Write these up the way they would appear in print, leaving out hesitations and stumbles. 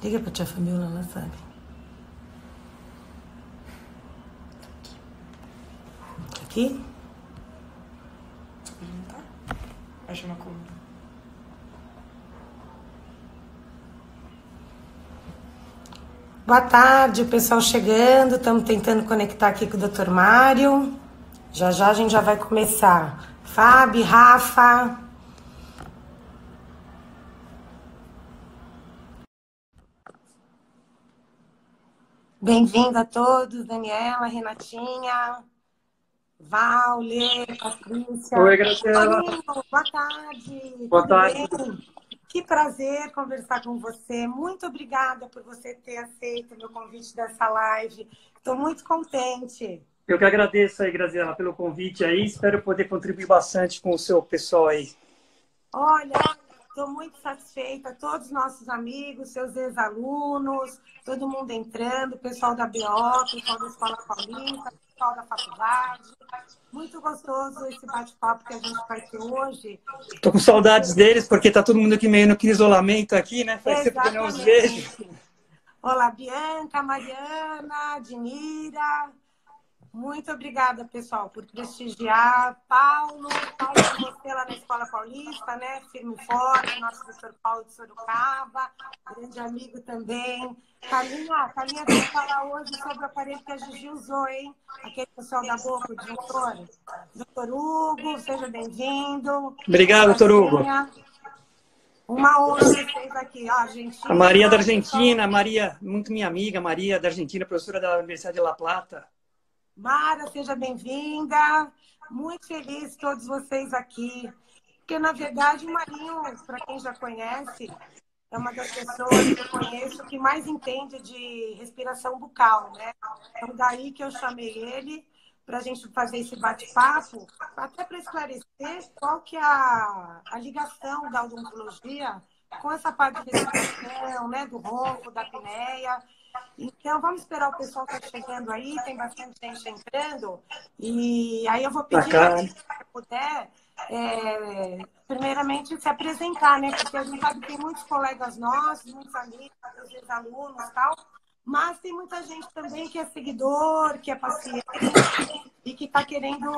Liga pra tia Fabiola, ela sabe. Aqui? Ele não tá? Acho uma coisa. Boa tarde, o pessoal chegando. Estamos tentando conectar aqui com o Dr. Mário. Já já a gente já vai começar. Fábio, Rafa. Bem-vindo a todos, Daniela, Renatinha, Val, Lê, Patrícia. Oi, Graciela. Paulinho, boa tarde. Boa Tudo tarde. bem? Que prazer conversar com você. Muito obrigada por você ter aceito o meu convite dessa live. Estou muito contente. Eu que agradeço aí, Graziela, pelo convite aí. Espero poder contribuir bastante com o seu pessoal aí. Olha, estou muito satisfeita. Todos os nossos amigos, seus ex-alunos, todo mundo entrando, pessoal da BO, pessoal da Escola Paulista, pessoal da faculdade. Muito gostoso esse bate-papo que a gente vai ter hoje. Tô com saudades deles, porque tá todo mundo aqui meio no isolamento aqui, né? Faz tempo que eu não os vejo. Olá, Bianca, Mariana, Dinira. Muito obrigada, pessoal, por prestigiar. Paulo com você lá na Escola Paulista, né? Firme e forte, nosso professor Paulo de Sorocaba, grande amigo também. Carlinha vai falar hoje sobre o aparelho que a Gigi usou, hein? Aquele pessoal da boca, o disjuntor. Doutor Hugo, seja bem-vindo. Obrigado, doutor Hugo. Uma honra vocês aqui, ó, Argentina. A Maria da Argentina, Maria, muito minha amiga, Maria da Argentina, professora da Universidade de La Plata. Mara, seja bem-vinda. Muito feliz todos vocês aqui. Porque, na verdade, o Marinho, para quem já conhece, é uma das pessoas que eu conheço que mais entende de respiração bucal, né? Então, daí que eu chamei ele para a gente fazer esse bate-papo, até para esclarecer qual que é a ligação da odontologia com essa parte de respiração, né? Do ronco, da apneia. Então, vamos esperar o pessoal que está chegando aí, tem bastante gente entrando, e aí eu vou pedir para quem puder, primeiramente, se apresentar, né? Porque a gente sabe que tem muitos colegas nossos, muitos amigos, ex-alunos e tal, mas tem muita gente também que é seguidor, que é paciente e que está querendo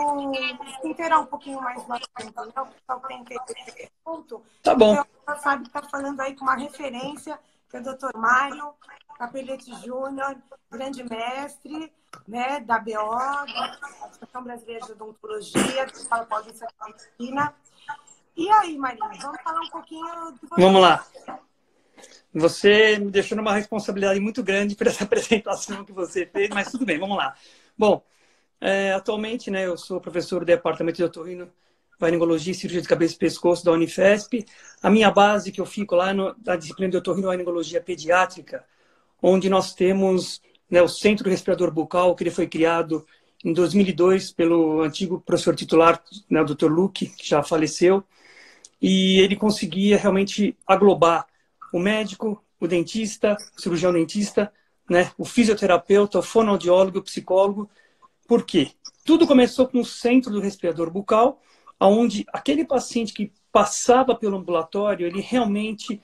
se inteirar um pouquinho mais do assunto, né? O pessoal tem interesse nesse ponto. Tá bom. Então, você sabe que está falando aí com uma referência, que é o Dr. Mário Capelletti Júnior, grande mestre, né, da BO, da Associação Brasileira de Odontologia, da Escola Paulista de Medicina. E aí, Marinho, vamos falar um pouquinho do... Vamos lá. Você me deixou numa responsabilidade muito grande por essa apresentação que você fez, mas tudo bem, vamos lá. Bom, atualmente, né, eu sou professor do Departamento de Otorrinolaringologia e Cirurgia de Cabeça e Pescoço da Unifesp. A minha base, que eu fico lá na disciplina de Otorrinolaringologia Pediátrica, onde nós temos, né, o Centro Respirador Bucal, que ele foi criado em 2002 pelo antigo professor titular, né, o Dr. Luque, que já faleceu, e ele conseguia realmente aglobar o médico, o dentista, o cirurgião dentista, né, o fisioterapeuta, o fonoaudiólogo, o psicólogo. Por quê? Tudo começou com o Centro do Respirador Bucal, onde aquele paciente que passava pelo ambulatório, ele realmente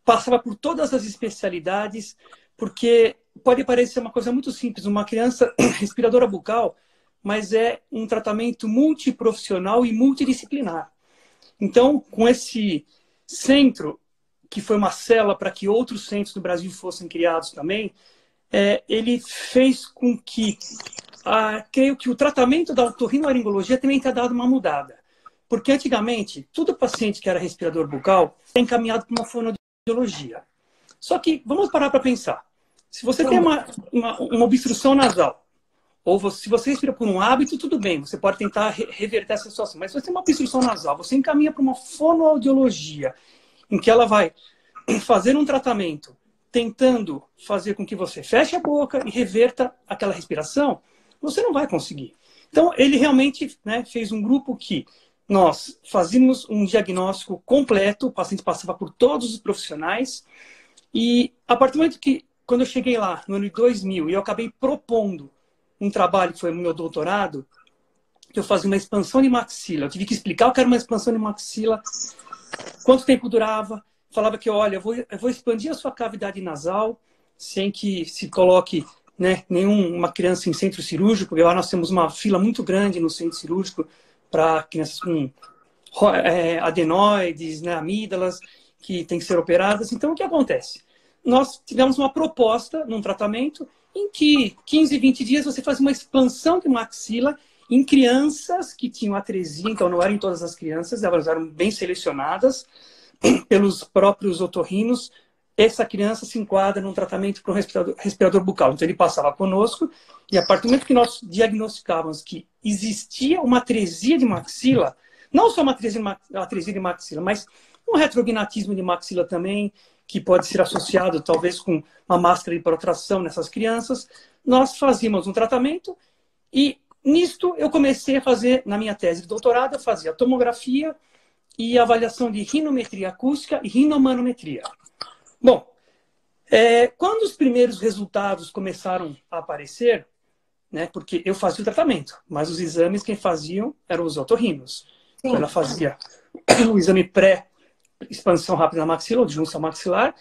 passava por todas as especialidades, porque pode parecer uma coisa muito simples, uma criança respiradora bucal, mas é um tratamento multiprofissional e multidisciplinar. Então, com esse centro, que foi uma célula para que outros centros do Brasil fossem criados também, ele fez com que, creio que o tratamento da otorrinolaringologia também tenha dado uma mudada. Porque antigamente, todo paciente que era respirador bucal era encaminhado para uma fonoaudiologia. Só que, vamos parar para pensar. Se você tem uma obstrução nasal, ou se você respira por um hábito, tudo bem, você pode tentar reverter essa situação. Mas se você tem uma obstrução nasal, você encaminha para uma fonoaudiologia, em que ela vai fazer um tratamento, tentando fazer com que você feche a boca e reverta aquela respiração, você não vai conseguir. Então, ele realmente, né, fez um grupo que nós fazíamos um diagnóstico completo, o paciente passava por todos os profissionais, e a partir do momento que, quando eu cheguei lá, no ano de 2000, e eu acabei propondo um trabalho que foi o meu doutorado, que eu fazia uma expansão de maxila. Eu tive que explicar o que era uma expansão de maxila, quanto tempo durava, falava que, olha, eu vou expandir a sua cavidade nasal sem que se coloque, né, nenhuma criança em centro cirúrgico, porque lá nós temos uma fila muito grande no centro cirúrgico para crianças com adenoides, né, amígdalas, que têm que ser operadas. Então, o que acontece? Nós tivemos uma proposta num tratamento em que 15, 20 dias você faz uma expansão de maxila em crianças que tinham atresia, então não eram todas as crianças, elas eram bem selecionadas pelos próprios otorrinos. Essa criança se enquadra num tratamento para um respirador bucal. Então ele passava conosco e a partir do momento que nós diagnosticávamos que existia uma atresia de maxila, não só uma atresia de maxila, mas um retrognatismo de maxila também, que pode ser associado talvez com uma máscara de protração nessas crianças, nós fazíamos um tratamento e nisto eu comecei a fazer, na minha tese de doutorado, eu fazia tomografia e avaliação de rinometria acústica e rinomanometria. Bom, quando os primeiros resultados começaram a aparecer, né, porque eu fazia o tratamento, mas os exames quem faziam eram os otorrinos. Então, ela fazia o exame pré-expansão rápida da maxila, ou de junção maxilar,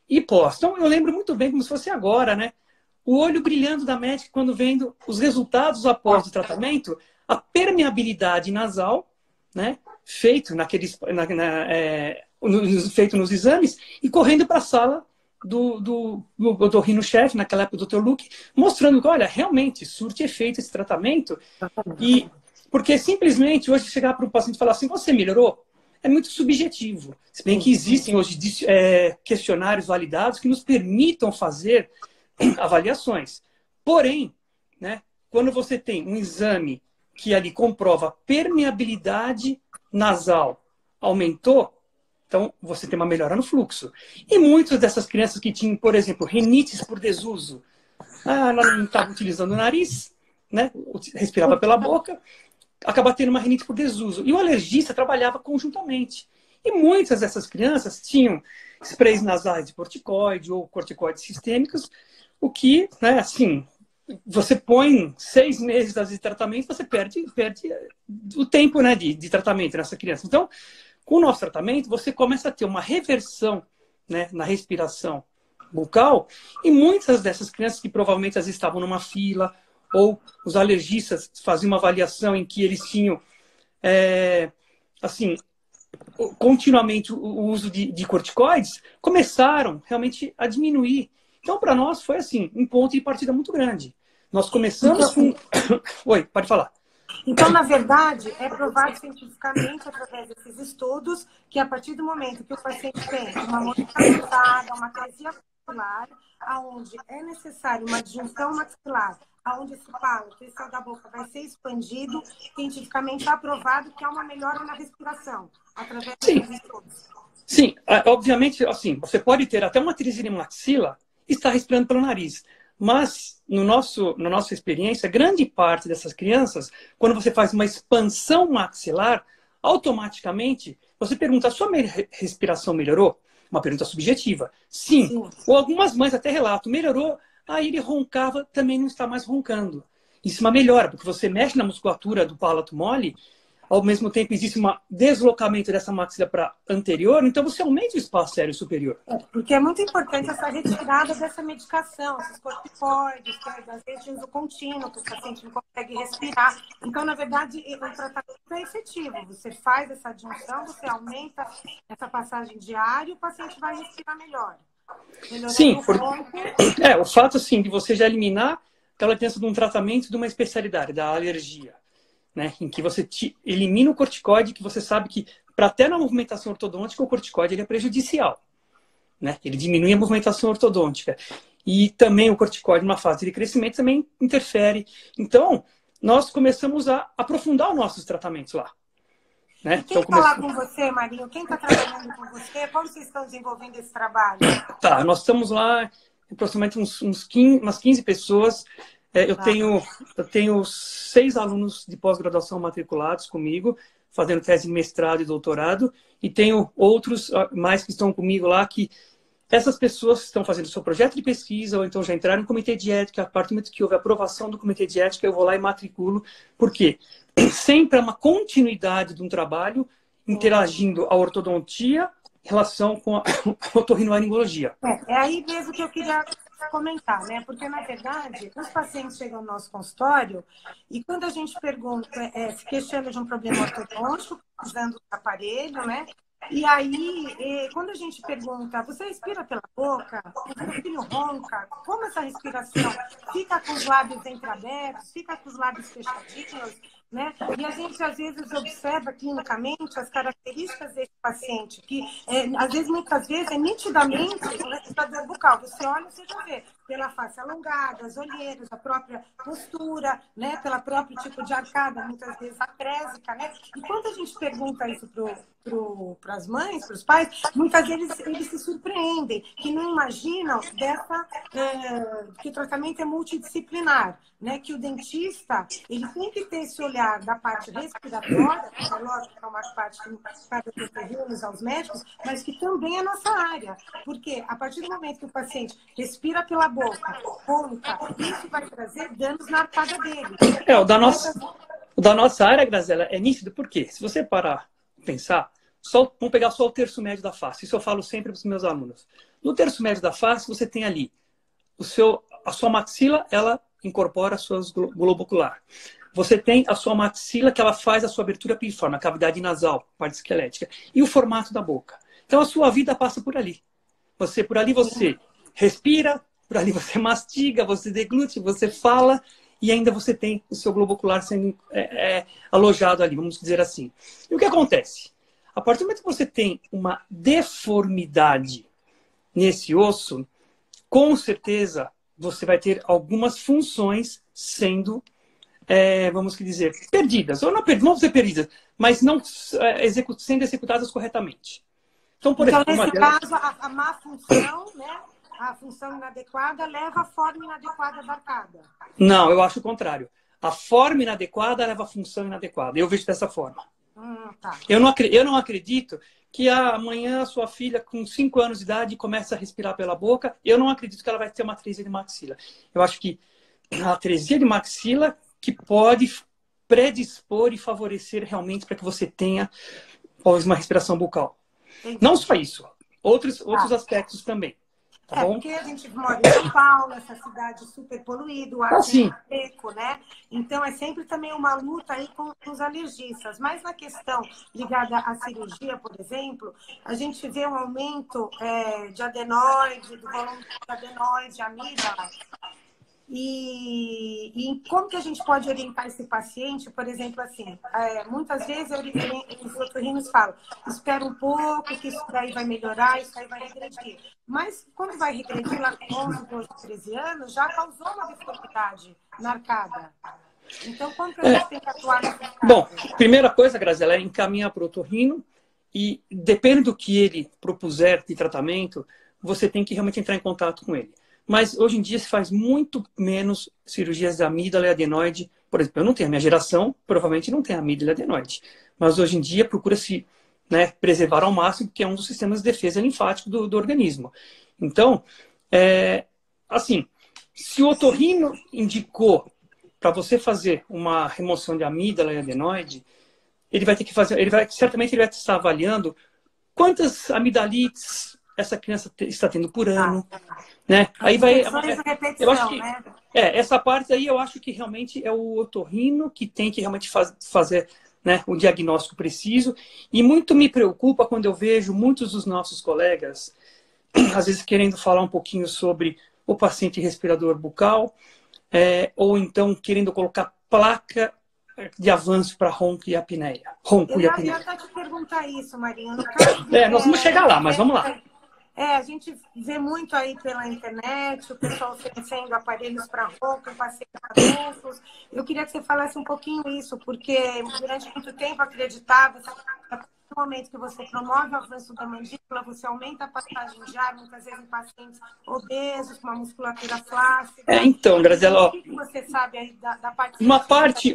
e pós. Então, eu lembro muito bem, como se fosse agora, né? O olho brilhando da médica quando vendo os resultados após o tratamento, a permeabilidade nasal, né, feito feito nos exames, e correndo para a sala do otorrino-chefe, naquela época do Dr. Luque, mostrando que, olha, realmente surte efeito esse tratamento. E porque simplesmente hoje chegar para o paciente e falar assim, você melhorou? É muito subjetivo. Se bem que existem hoje questionários validados que nos permitam fazer avaliações. Porém, né, quando você tem um exame que ali comprova a permeabilidade nasal aumentou, então você tem uma melhora no fluxo. E muitas dessas crianças que tinham, por exemplo, rinites por desuso, ela não estava utilizando o nariz, né, respirava pela boca, acaba tendo uma rinite por desuso. E o alergista trabalhava conjuntamente. E muitas dessas crianças tinham sprays nasais de corticoide ou corticoides sistêmicos, o que, né, assim, você põe 6 meses de tratamento, você perde o tempo, né, de tratamento nessa criança. Então, com o nosso tratamento, você começa a ter uma reversão, né, na respiração bucal, e muitas dessas crianças que provavelmente às vezes estavam numa fila, ou os alergistas faziam uma avaliação em que eles tinham, assim, continuamente o uso de corticoides, começaram realmente a diminuir. Então, para nós, foi assim, um ponto de partida muito grande. Nós começamos com... Oi, pode falar. Então, na verdade, é provado cientificamente, através desses estudos, que a partir do momento que o paciente tem uma monitorizada, uma atresia maxilar, onde é necessário uma disjunção maxilar, onde esse palo, o tecido da boca vai ser expandido, cientificamente aprovado que há uma melhora na respiração, através desses estudos. Sim, obviamente, assim, você pode ter até uma atresia de maxila e estar respirando pelo nariz. Mas, na nossa experiência, grande parte dessas crianças, quando você faz uma expansão maxilar, automaticamente, você pergunta, a sua respiração melhorou? Uma pergunta subjetiva. Sim. Ou algumas mães até relatam, melhorou, aí ele roncava, também não está mais roncando. Isso é uma melhora, porque você mexe na musculatura do palato mole, ao mesmo tempo existe um deslocamento dessa maxila para anterior, então você aumenta o espaço aéreo superior. Porque é muito importante essa retirada dessa medicação, esses corticoides, que às vezes de uso contínuo, que o paciente não consegue respirar. Então, na verdade, o tratamento é efetivo. Você faz essa adjunção, você aumenta essa passagem diária e o paciente vai respirar melhor. Sim, o fato assim, de você já eliminar aquela criança de um tratamento de uma especialidade, da alergia. Né, em que você elimina o corticoide, que você sabe que, para até na movimentação ortodôntica, o corticoide ele é prejudicial. Né? Ele diminui a movimentação ortodôntica. E também o corticoide, numa fase de crescimento, também interfere. Então, nós começamos a aprofundar os nossos tratamentos lá. Né? Quem está lá com você, Marinho? Quem está trabalhando com você? Como vocês estão desenvolvendo esse trabalho? Tá, nós estamos lá, aproximadamente umas 15 pessoas. Eu tenho 6 alunos de pós-graduação matriculados comigo, fazendo tese de mestrado e doutorado, e tenho outros mais que estão comigo lá, que essas pessoas estão fazendo seu projeto de pesquisa, ou então já entraram no comitê de ética. A partir do momento que houve a aprovação do comitê de ética, eu vou lá e matriculo. Por quê? Sempre é uma continuidade de um trabalho interagindo a ortodontia em relação com a otorrinolaringologia. É aí mesmo que eu queria comentar, né? Porque, na verdade, os pacientes chegam ao nosso consultório e quando a gente pergunta, se questiona de um problema ortodôntico, usando o aparelho, né? E aí, quando a gente pergunta, você respira pela boca? O seu filho ronca? Como essa respiração? Fica com os lábios entreabertos? Fica com os lábios fechadinhos? Né? E a gente, às vezes, observa clinicamente as características desse paciente, que, às vezes, muitas vezes, é nitidamente um respiração bucal. Você olha, você já vê pela face alongada, as olheiras, a própria postura, né? Pela próprio tipo de arcada, muitas vezes atrésica, né? E quando a gente pergunta isso para as mães, para os pais, muitas vezes eles se surpreendem, que não imaginam que o tratamento é multidisciplinar, né? Que o dentista ele tem que ter esse olhar da parte respiratória, é lógico que é uma parte que cabe aos otorrinos, aos médicos, mas que também é nossa área, porque a partir do momento que o paciente respira pela boca, ronca, isso vai trazer danos na arcada dele. O da nossa área, Graziela, é nítido, porque se você parar pensar, vamos pegar só o terço médio da face. Isso eu falo sempre para os meus alunos. No terço médio da face, você tem ali a sua maxila, ela incorpora a sua globo ocular. Você tem a sua maxila, que ela faz a sua abertura piriforme, a cavidade nasal, parte esquelética, e o formato da boca. Então, a sua vida passa por ali. Por ali você respira, por ali você mastiga, você deglute, você fala, e ainda você tem o seu globo ocular sendo alojado ali, vamos dizer assim. E o que acontece? A partir do momento que você tem uma deformidade nesse osso, com certeza você vai ter algumas funções sendo, vamos dizer, perdidas. Ou não vamos dizer perdidas, mas não sendo executadas corretamente. Então, por exemplo, nesse caso, a má função, né? A função inadequada leva à forma inadequada da arcada. Não, eu acho o contrário. A forma inadequada leva à função inadequada. Eu vejo dessa forma. Tá. Eu não acredito que amanhã a sua filha, com 5 anos de idade, comece a respirar pela boca. Eu não acredito que ela vai ter uma atresia de maxila. Eu acho que a atresia de maxila que pode predispor e favorecer realmente para que você tenha uma respiração bucal. Entendi. Não só isso. Outros aspectos também. Tá bom? Porque a gente mora em São Paulo, essa cidade super poluída, o ar seco, né? Então é sempre também uma luta aí com os alergistas. Mas na questão ligada à cirurgia, por exemplo, a gente vê um aumento de adenoide, do volume de adenoide, amígdala. E como que a gente pode orientar esse paciente, por exemplo, assim, muitas vezes os otorrinos falam, espera um pouco, que isso daí vai melhorar, isso aí vai regredir. Mas quando vai regredir lá com 11, 12, 13 anos, já causou uma deformidade na arcada. Então, como que a gente tem que atuar nesse caso? Bom, primeira coisa, Graziela, é encaminhar para o otorrino e, depende do que ele propuser de tratamento, você tem que realmente entrar em contato com ele. Mas hoje em dia se faz muito menos cirurgias de amígdala e adenoide. Por exemplo, eu não tenho, a minha geração provavelmente não tem amígdala e adenoide. Mas hoje em dia procura-se preservar ao máximo, porque é um dos sistemas de defesa linfático do organismo. Então, assim, se o otorrino indicou para você fazer uma remoção de amígdala e adenoide, ele vai ter que fazer, certamente ele vai estar avaliando quantas amidalites essa criança está tendo por ano, né? Aí vai, eu acho que essa parte aí eu acho que realmente é o otorrino que tem que realmente fazer, né, o diagnóstico preciso. E muito me preocupa quando eu vejo muitos dos nossos colegas às vezes querendo falar um pouquinho sobre o paciente respirador bucal, ou então querendo colocar placa de avanço para ronco e apneia. Eu ia até te perguntar isso, Marinho. No caso nós vamos chegar lá, mas vamos lá. A gente vê muito aí pela internet, o pessoal oferecendo aparelhos para ronco, pacientes adultos. Eu queria que você falasse um pouquinho isso, porque durante muito tempo acreditava-se que a partir do momento que você promove o avanço da mandíbula, você aumenta a passagem de ar, muitas vezes em pacientes obesos, com uma musculatura flácida. Então, Graziela, o que você sabe aí da parte...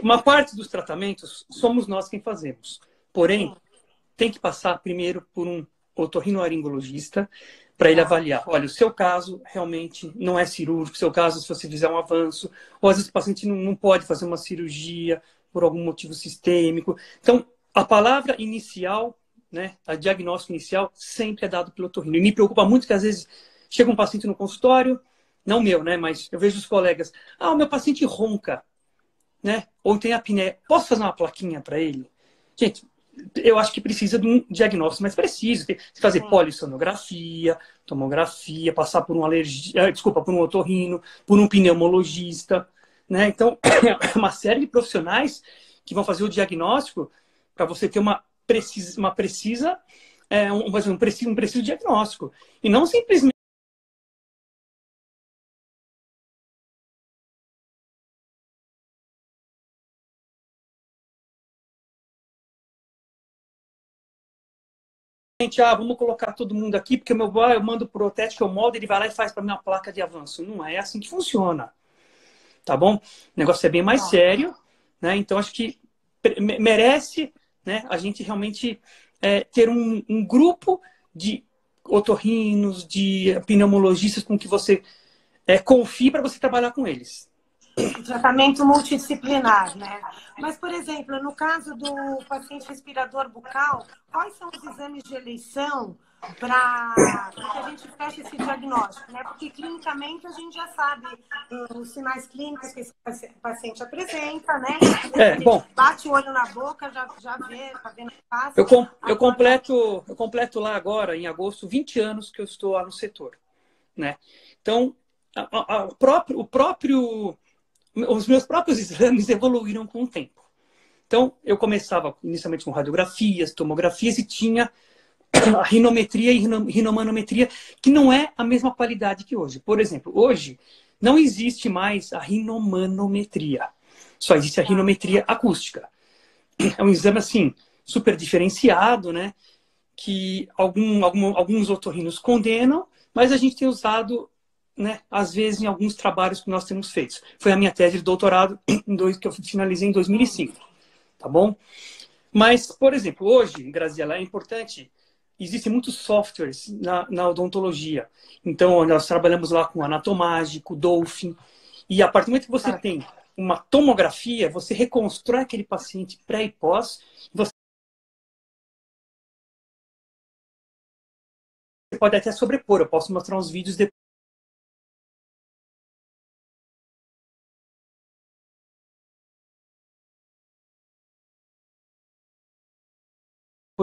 Uma parte dos tratamentos somos nós quem fazemos. Porém, tem que passar primeiro por um otorrinolaringologista para ele avaliar. Olha, o seu caso realmente não é cirúrgico, o seu caso, se você fizer um avanço, ou às vezes o paciente não pode fazer uma cirurgia por algum motivo sistêmico. Então, a palavra inicial né, a diagnóstico inicial sempre é dado pelo otorrino. E me preocupa muito que às vezes chega um paciente no consultório, não meu, né, mas eu vejo os colegas, o meu paciente ronca, né, ou tem apneia, posso fazer uma plaquinha para ele? Gente, eu acho que precisa de um diagnóstico mais preciso, fazer polissonografia, tomografia, passar por um por um otorrino, por um pneumologista, né? Então, é uma série de profissionais que vão fazer o diagnóstico para você ter um preciso diagnóstico. E não simplesmente vamos colocar todo mundo aqui, porque eu mando pro protético, eu moldo, ele vai lá e faz para mim uma placa de avanço. Não é assim que funciona. Tá bom? O negócio é bem mais sério, né? Então, acho que merece, né, a gente realmente ter um grupo de otorrinos, de pneumologistas com que você confie para você trabalhar com eles. Tratamento multidisciplinar, né? Mas, por exemplo, no caso do paciente respirador bucal, quais são os exames de eleição para que a gente feche esse diagnóstico, né? Porque clinicamente a gente já sabe os sinais clínicos que esse paciente apresenta, né? Bom, bate o olho na boca, já vê, tá vendo fácil. Eu completo lá agora, em agosto, 20 anos que eu estou lá no setor, né? Então, os meus próprios exames evoluíram com o tempo. Então, eu começava inicialmente com radiografias, tomografias e tinha a rinometria e rinomanometria, que não é a mesma qualidade que hoje. Por exemplo, hoje não existe mais a rinomanometria. Só existe a rinometria acústica. É um exame, assim, super diferenciado, né? Que alguns otorrinos condenam, mas a gente tem usado, né, às vezes, em alguns trabalhos que nós temos feito. Foi a minha tese de doutorado que eu finalizei em 2005. Tá bom? Mas, por exemplo, hoje, Graziela, é importante, existem muitos softwares na odontologia. Então, nós trabalhamos lá com Anatomágico, Dolphin, e a partir do momento que você tem uma tomografia, você reconstrói aquele paciente pré e pós, você pode até sobrepor. Eu posso mostrar uns vídeos depois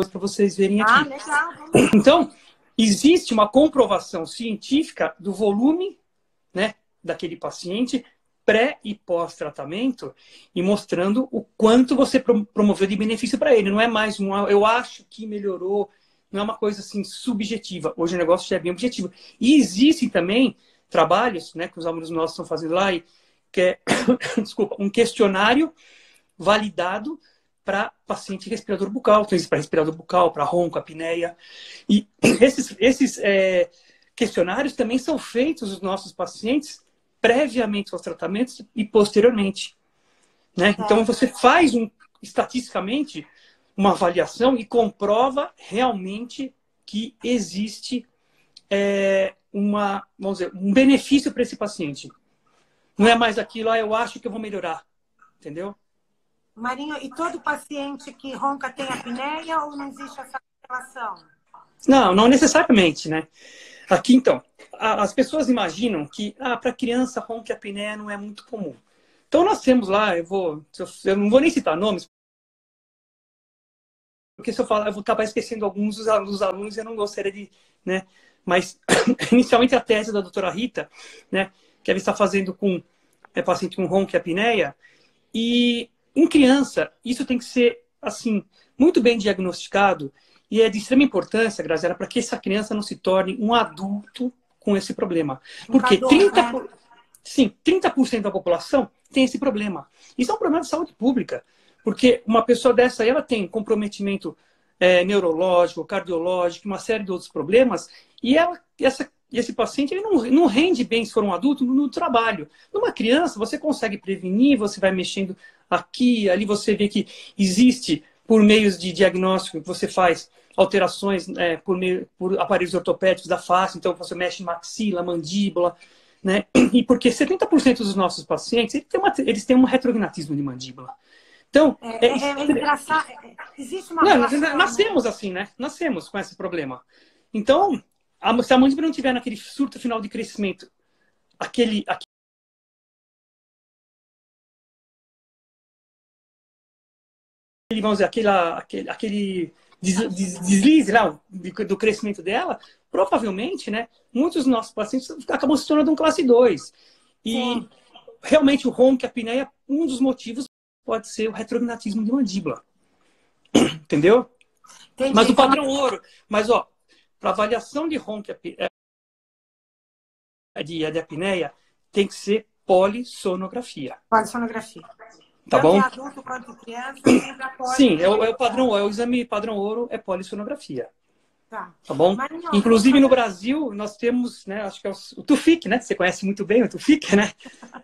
para vocês verem aqui. Legal. Então, existe uma comprovação científica do volume, né, daquele paciente pré e pós-tratamento e mostrando o quanto você promoveu de benefício para ele. Não é mais eu acho que melhorou, não é uma coisa assim subjetiva. Hoje o negócio já é bem objetivo. E existem também trabalhos, né, que os alunos nossos estão fazendo lá, que é um questionário validado para paciente respirador bucal, então para respirador bucal, para ronco, apneia. E esses questionários também são feitos nos nossos pacientes previamente aos tratamentos e posteriormente, né? Então você faz estatisticamente uma avaliação e comprova realmente que existe vamos dizer, um benefício para esse paciente. Não é mais aquilo, eu acho que eu vou melhorar, entendeu? Marinho, e todo paciente que ronca tem apneia ou não existe essa relação? Não necessariamente, né? Aqui, então, as pessoas imaginam que para criança ronca e apneia não é muito comum. Então, nós temos lá, eu não vou nem citar nomes, porque se eu falar, eu vou acabar esquecendo alguns dos alunos e eu não gostaria de, né? Mas, inicialmente, a tese da doutora Rita, né, que ela está fazendo com paciente com ronca e apneia, e em criança, isso tem que ser, assim, muito bem diagnosticado e é de extrema importância, Graziela, para que essa criança não se torne um adulto com esse problema. Porque 30% da população tem esse problema. Isso é um problema de saúde pública. Porque uma pessoa dessa aí, ela tem comprometimento neurológico, cardiológico, uma série de outros problemas, e esse paciente ele não rende bem, se for um adulto, no trabalho. Numa criança, você consegue prevenir, você vai mexendo aqui, ali você vê que existe, por meios de diagnóstico, que você faz alterações por aparelhos ortopédicos da face, então você mexe em maxila, mandíbula, né? E porque 70% dos nossos pacientes eles têm um retrognatismo de mandíbula. Então, É engraçado. Existe uma não, relação, nascemos assim, né? Nascemos com esse problema. Então, se a mãe não tiver naquele surto final de crescimento, vamos dizer, aquele deslize lá do crescimento dela, provavelmente, né, muitos dos nossos pacientes acabam se tornando um classe 2. E sim, realmente o ronco e a apneia, um dos motivos pode ser o retrognatismo de mandíbula. Entendeu? entendi. Mas o padrão ouro, mas ó, para avaliação de ronco de apneia, tem que ser polissonografia. Polissonografia. Tá Tanto em bom? adulto quanto em criança, sempre a Sim, é o padrão, o exame padrão ouro é polissonografia. Tá. Tá bom? Mas, não, Inclusive no Brasil, nós temos, né, acho que é o Tufik, né? Você conhece muito bem o Tufik, né?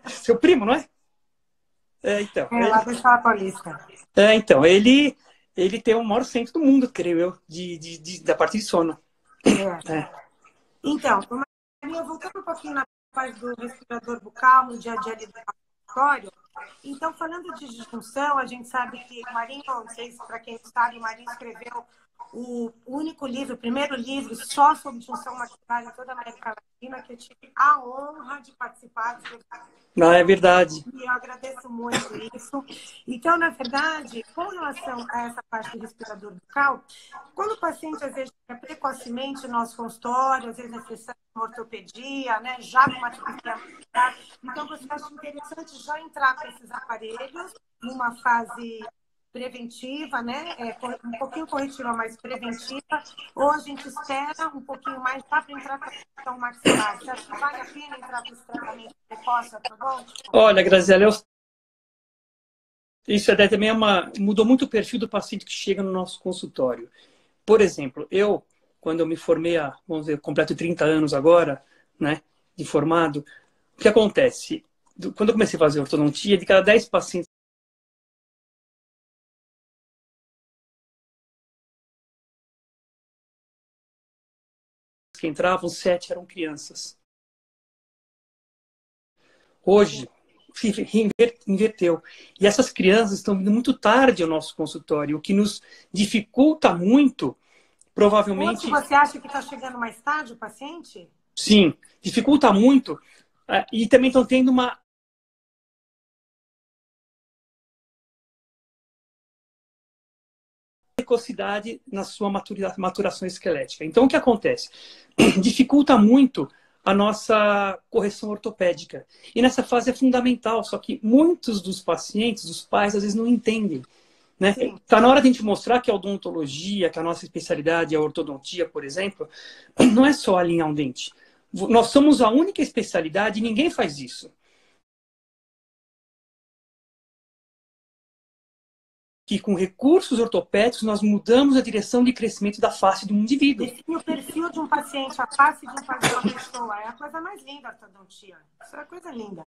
Seu primo, não é? Então. lá do Estado Paulista. Então, ele tem o maior centro do mundo, creio eu, da parte de sono. Então, Maria, voltando um pouquinho na parte do respirador bucal, no dia a dia ali do laboratório. Então, falando de disjunção, a gente sabe que o Marinho, não sei se para quem sabe, o Marinho escreveu o único livro, o primeiro livro só sobre disjunção maxilar em toda a América Latina, que eu tive a honra de participar. Não, é verdade. E eu agradeço muito isso. Então, na verdade, com relação a essa parte do respirador bucal, quando o paciente, às vezes, chega precocemente no nosso consultório, às vezes necessita de uma ortopedia, né, já com uma cirurgia muscular, então você acha interessante já entrar com esses aparelhos numa fase preventiva, né? Um pouquinho corretiva, mas preventiva, ou a gente espera um pouquinho mais para entrar com a questão maxilar? Você acha que vale a pena entrar com esse tratamento precoce ortodôntico? Olha, Graziela, isso até também mudou muito o perfil do paciente que chega no nosso consultório. Por exemplo, quando eu me formei vamos dizer, completo 30 anos agora, né, de formado, o que acontece? Quando eu comecei a fazer ortodontia, de cada 10 pacientes que entravam, 7 eram crianças. Hoje, inverteu. E essas crianças estão vindo muito tarde ao nosso consultório, o que nos dificulta muito, provavelmente... Hoje você acha que está chegando mais tarde o paciente? Sim, dificulta muito. E também estão tendo uma precocidade na sua maturação esquelética. Então, o que acontece? Dificulta muito a nossa correção ortopédica. E nessa fase é fundamental, só que muitos dos pacientes, dos pais, às vezes não entendem. Né? Tá na hora de a gente mostrar que a odontologia, que a nossa especialidade é a ortodontia, por exemplo, não é só alinhar um dente. Nós somos a única especialidade e ninguém faz isso. Que com recursos ortopédicos nós mudamos a direção de crescimento da face de um indivíduo. Define o perfil de um paciente, a face de uma pessoa. É a coisa mais linda a ortodontia. Isso é coisa linda.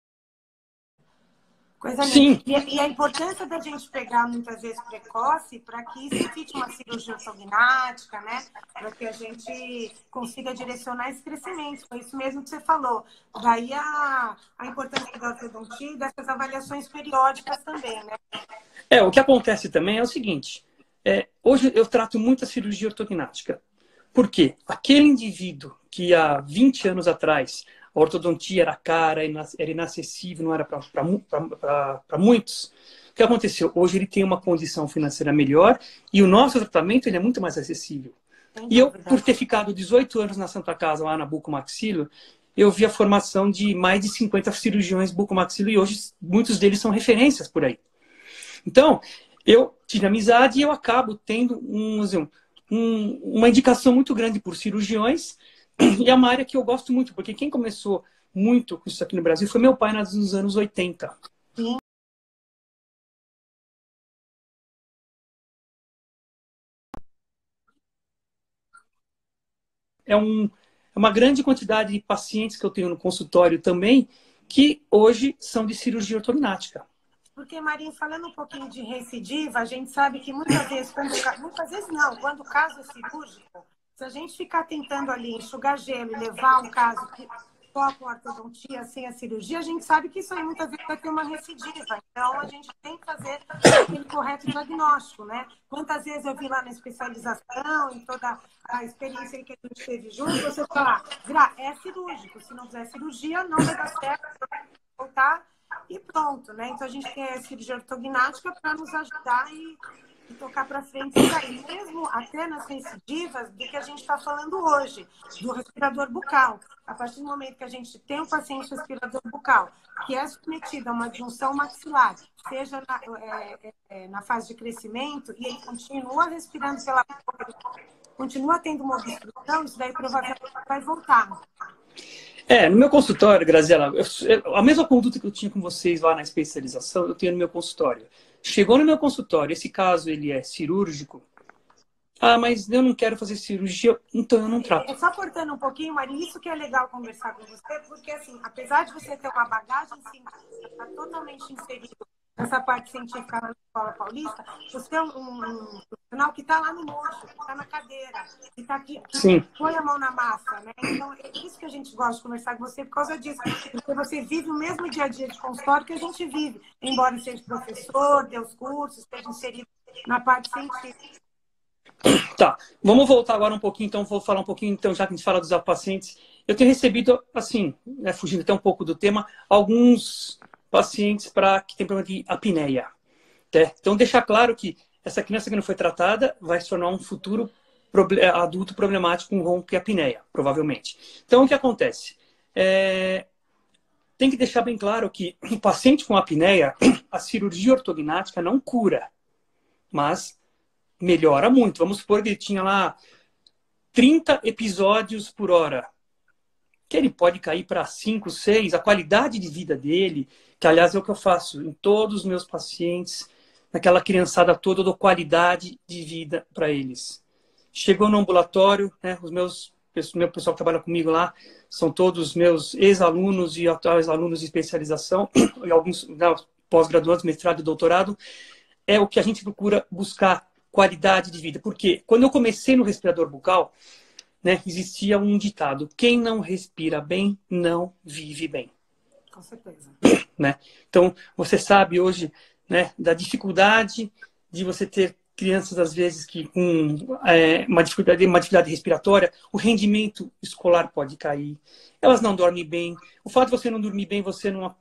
Coisa linda. E a importância da gente pegar, muitas vezes, precoce, para que isso evite uma cirurgia ortognática, né? Para que a gente consiga direcionar esse crescimento. Foi isso mesmo que você falou. Daí a importância da ortodontia e dessas avaliações periódicas também, né? O que acontece também é o seguinte. Hoje eu trato muita cirurgia ortognática. Por quê? Aquele indivíduo que há 20 anos atrás a ortodontia era cara, era inacessível, não era para muitos. O que aconteceu? Hoje ele tem uma condição financeira melhor e o nosso tratamento ele é muito mais acessível. E eu, por ter ficado 18 anos na Santa Casa, lá na Bucomaxilo, eu vi a formação de mais de 50 cirurgiões bucomaxilo e hoje muitos deles são referências por aí. Então, eu tive amizade e eu acabo tendo uma indicação muito grande por cirurgiões e é uma área que eu gosto muito, porque quem começou muito com isso aqui no Brasil foi meu pai nos anos 80. Sim. É uma grande quantidade de pacientes que eu tenho no consultório também que hoje são de cirurgia ortognática. Porque, Marinho, falando um pouquinho de recidiva, a gente sabe que muitas vezes, quando o caso é cirúrgico, se a gente ficar tentando ali enxugar gelo e levar um caso só com a ortodontia, sem a cirurgia, a gente sabe que isso aí muitas vezes vai ter uma recidiva. Então, a gente tem que fazer aquele correto diagnóstico, né? Quantas vezes eu vi lá na especialização, em toda a experiência que a gente teve junto, você falar, é cirúrgico. Se não fizer cirurgia, não vai dar certo, vai voltar e pronto, né? Então, a gente tem a cirurgia ortognática para nos ajudar e tocar para frente isso aí, mesmo até nas recidivas do que a gente está falando hoje, do respirador bucal. A partir do momento que a gente tem um paciente respirador bucal que é submetido a uma disjunção maxilar, seja na fase de crescimento, e ele continua respirando pela boca, continua tendo uma obstrução, isso daí provavelmente vai voltar. No meu consultório, Graziela, a mesma conduta que eu tinha com vocês lá na especialização, eu tenho no meu consultório. Chegou no meu consultório, esse caso ele é cirúrgico. Ah, mas eu não quero fazer cirurgia, então eu não trato. Só cortando um pouquinho, Mari, isso que é legal conversar com você, porque assim, apesar de você ter uma bagagem científica, está totalmente inserido nessa parte científica na Escola Paulista, você é um profissional que está lá no mocho, que está na cadeira, que está aqui, que põe a mão na massa, né? Então, é isso que a gente gosta de conversar com você por causa disso, porque você vive o mesmo dia a dia de consultório que a gente vive, embora seja professor, dê os cursos, esteja inserido na parte científica. Tá, vamos voltar agora um pouquinho, então vou falar um pouquinho, então, já que a gente fala dos pacientes. Eu tenho recebido, assim, fugindo até um pouco do tema, alguns pacientes que têm problema de apneia. Então, deixar claro que essa criança que não foi tratada vai se tornar um futuro adulto problemático com ronco e apneia, provavelmente. Então, o que acontece? Tem que deixar bem claro que o paciente com apneia, a cirurgia ortognática não cura, mas melhora muito. Vamos supor que ele tinha lá 30 episódios por hora, que ele pode cair para 5, 6, a qualidade de vida dele, que aliás é o que eu faço em todos os meus pacientes, naquela criançada toda, eu dou qualidade de vida para eles. Chegou no ambulatório, né, meu pessoal que trabalha comigo lá, são todos meus ex-alunos e atuais alunos de especialização, e alguns pós-graduados, mestrado e doutorado, é o que a gente procura buscar, qualidade de vida. Porque quando eu comecei no respirador bucal, né, existia um ditado: quem não respira bem, não vive bem. Com certeza. Né? Então, você sabe hoje, né, da dificuldade de você ter crianças, às vezes, que com uma dificuldade respiratória, o rendimento escolar pode cair, elas não dormem bem. O fato de você não dormir bem, você não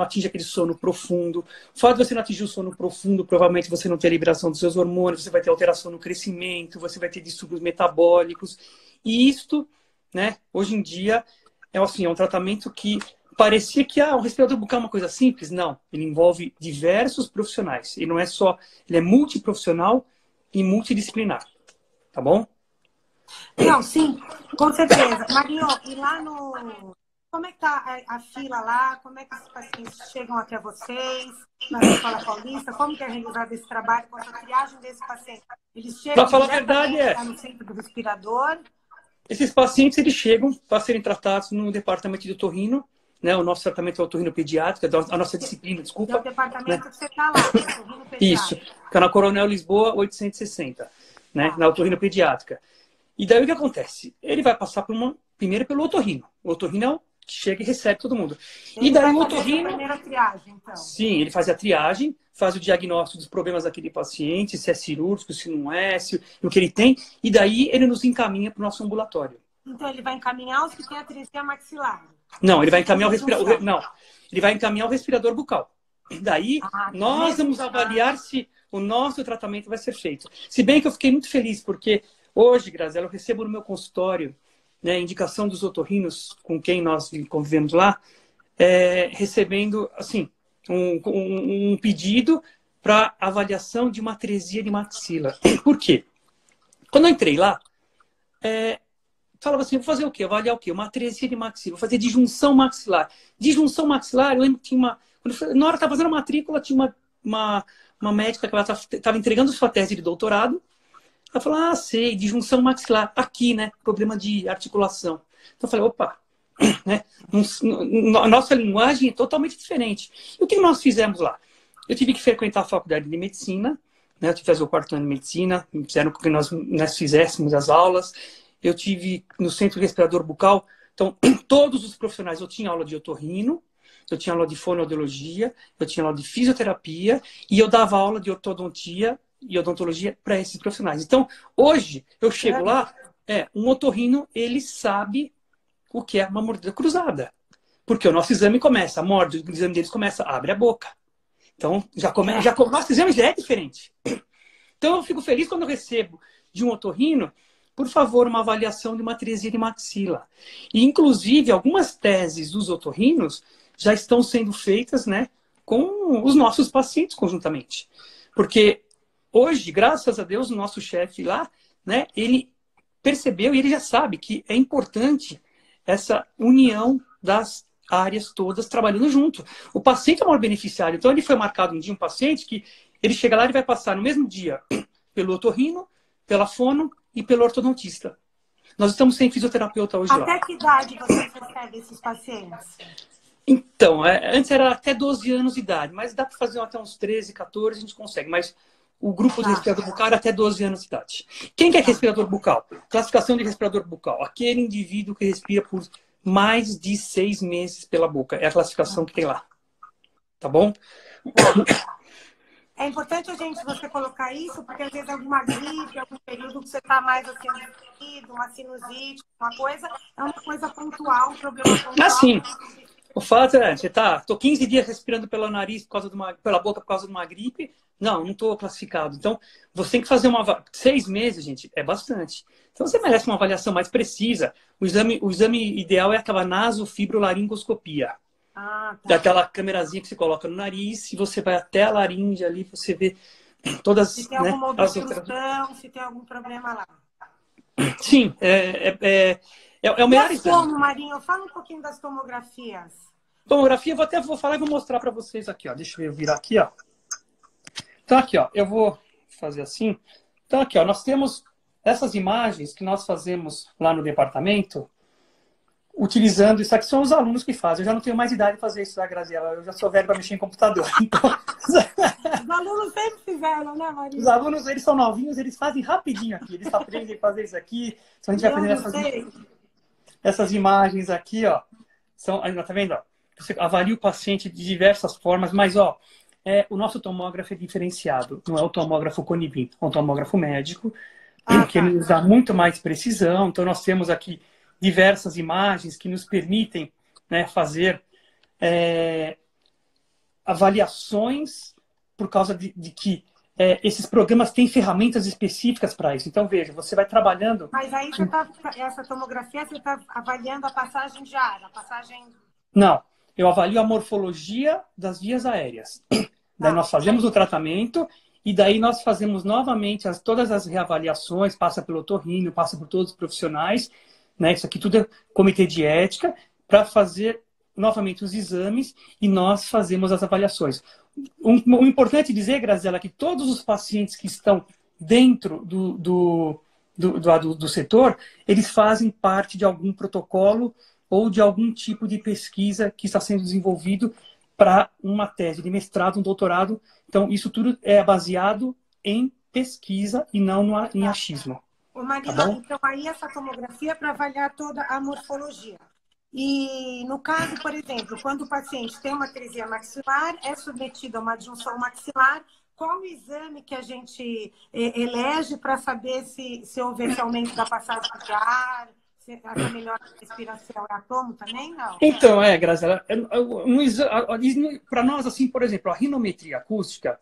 atinge aquele sono profundo. O fato de você não atingir o sono profundo, provavelmente você não tem a liberação dos seus hormônios, você vai ter alteração no crescimento, você vai ter distúrbios metabólicos. E isto, né, hoje em dia, é um tratamento que parecia que o respirador bucal é uma coisa simples. Não, ele envolve diversos profissionais. Ele não é só, ele é multiprofissional e multidisciplinar. Tá bom? Não, sim, com certeza. Marinho, e lá no... Como é que está a fila lá? Como é que os pacientes chegam até vocês, na Escola Paulista? Como que é realizado esse trabalho com a triagem desse paciente? Eles chegam para falar a verdade, no centro do respirador? Esses pacientes, eles chegam para serem tratados no departamento de otorrino, né? O nosso tratamento é otorrino pediátrica, a nossa disciplina, desculpa. É o departamento, né, que você está lá, otorrino pediátrica. Isso, fica na Coronel Lisboa 860, né? Na otorrino pediátrica. E daí o que acontece? Ele vai passar primeiro pelo otorrino. O otorrino é o que chega e recebe todo mundo. Ele e daí o vai otorrino... fazer a primeira triagem, então. Sim, ele faz a triagem, faz o diagnóstico dos problemas daquele paciente, se é cirúrgico, se não é, o que ele tem, e daí ele nos encaminha para o nosso ambulatório. Então ele vai encaminhar os que têm atresia maxilar? Não, ele vai encaminhar ele vai encaminhar o respirador bucal. Daí nós vamos avaliar se o nosso tratamento vai ser feito. Se bem que eu fiquei muito feliz, porque hoje, Graziela, eu recebo no meu consultório, né, indicação dos otorrinos com quem nós convivemos lá, recebendo assim, um pedido para avaliação de uma atresia de maxila. Por quê? Quando eu entrei lá, falava assim, vou fazer o quê? Avaliar o quê? Uma atresia de maxila, vou fazer disjunção maxilar. Disjunção maxilar, eu lembro que tinha na hora que eu estava fazendo a matrícula, tinha uma médica que ela estava entregando sua tese de doutorado. Ela falou, sei, disjunção maxilar, aqui, né? Problema de articulação. Então eu falei, opa, né? A nossa linguagem é totalmente diferente. E o que nós fizemos lá? Eu tive que frequentar a faculdade de medicina, né? Eu tive que fazer o quarto ano de medicina, me fizeram com que nós fizéssemos as aulas. Eu tive no centro respirador bucal Então, todos os profissionais, eu tinha aula de otorrino, eu tinha aula de fonoaudiologia, eu tinha aula de fisioterapia e eu dava aula de ortodontia e odontologia para esses profissionais. Então, hoje, eu chego lá, um otorrino, ele sabe o que é uma mordida cruzada. Porque o nosso exame começa, a morde, o exame deles começa, abre a boca. Então, o nosso exame já é diferente. Então, eu fico feliz quando eu recebo de um otorrino, por favor, uma avaliação de uma atresia de maxila. E, inclusive, algumas teses dos otorrinos já estão sendo feitas, né, com os nossos pacientes conjuntamente. Porque hoje, graças a Deus, o nosso chefe lá, né, ele percebeu e ele já sabe que é importante essa união das áreas todas trabalhando junto. O paciente é o maior beneficiário. Então, ele foi marcado um dia, um paciente que ele chega lá e vai passar no mesmo dia pelo otorrino, pela fono e pelo ortodontista. Nós estamos sem fisioterapeuta hoje lá. Até que idade vocês recebem esses pacientes? Então, antes era até 12 anos de idade, mas dá para fazer até uns 13, 14, a gente consegue. Mas o grupo de respirador bucal era até 12 anos de idade. Quem que é respirador bucal? Classificação de respirador bucal. Aquele indivíduo que respira por mais de 6 meses pela boca. É a classificação que tem lá. Tá bom? É importante você colocar isso, porque às vezes alguma gripe, algum período que você está mais assim, uma sinusite, uma coisa, é uma coisa pontual, um problema pontual. Assim, o fato é, tô 15 dias respirando pelo nariz pela boca por causa de uma gripe. Não estou classificado. Então, você tem que fazer 6 meses, gente, é bastante. Então, você merece uma avaliação mais precisa. O exame ideal é aquela nasofibrolaringoscopia. Tá. Daquela câmerazinha que você coloca no nariz, e você vai até a laringe ali, você vê todas... Se tem alguma obstrução, se tem algum problema lá. Sim, é o melhor exame. Marinho, fala um pouquinho das tomografias. Tomografia, vou falar e vou mostrar para vocês aqui, ó. Deixa eu virar aqui, ó. Então, aqui, ó, eu vou fazer assim. Então, aqui, ó, nós temos essas imagens que nós fazemos lá no departamento, utilizando isso aqui, são os alunos que fazem. Eu já não tenho mais idade de fazer isso, tá, Graziela? Eu já sou velho para mexer em computador. Então... Os alunos sempre fizeram, né, Maria? Os alunos, eles são novinhos, eles fazem rapidinho aqui. Eles aprendem a fazer isso aqui. Então, a gente vai aprender essas imagens aqui, ó. Tá vendo? Ó? Você avalia o paciente de diversas formas, mas, ó, o nosso tomógrafo é diferenciado. Não é o tomógrafo Conivin, é um tomógrafo médico, que ele nos dá muito mais precisão. Então, nós temos aqui diversas imagens que nos permitem, né, fazer avaliações por causa de que esses programas têm ferramentas específicas para isso. Então, veja, você vai trabalhando... Mas aí essa tomografia, você está avaliando a passagem de ar, a passagem... Não, eu avalio a morfologia das vias aéreas. Daí nós fazemos o tratamento e daí nós fazemos novamente todas as reavaliações, passa pelo otorrino, passa por todos os profissionais, né? Isso aqui tudo é comitê de ética, para fazer novamente os exames e nós fazemos as avaliações. O importante dizer, Graziela, é que todos os pacientes que estão dentro do setor, eles fazem parte de algum protocolo ou de algum tipo de pesquisa que está sendo desenvolvido para uma tese de mestrado, um doutorado. Então, isso tudo é baseado em pesquisa e não em achismo. Maria, tá então aí essa tomografia é para avaliar toda a morfologia. E no caso, por exemplo, quando o paciente tem uma atresia maxilar, é submetido a uma adjunção maxilar, qual o exame que a gente elege para saber se houve esse aumento da passagem de ar, se essa melhora da respiração é a tomo também? Não? Então, Graziela, para nós, assim, por exemplo, a rinometria acústica,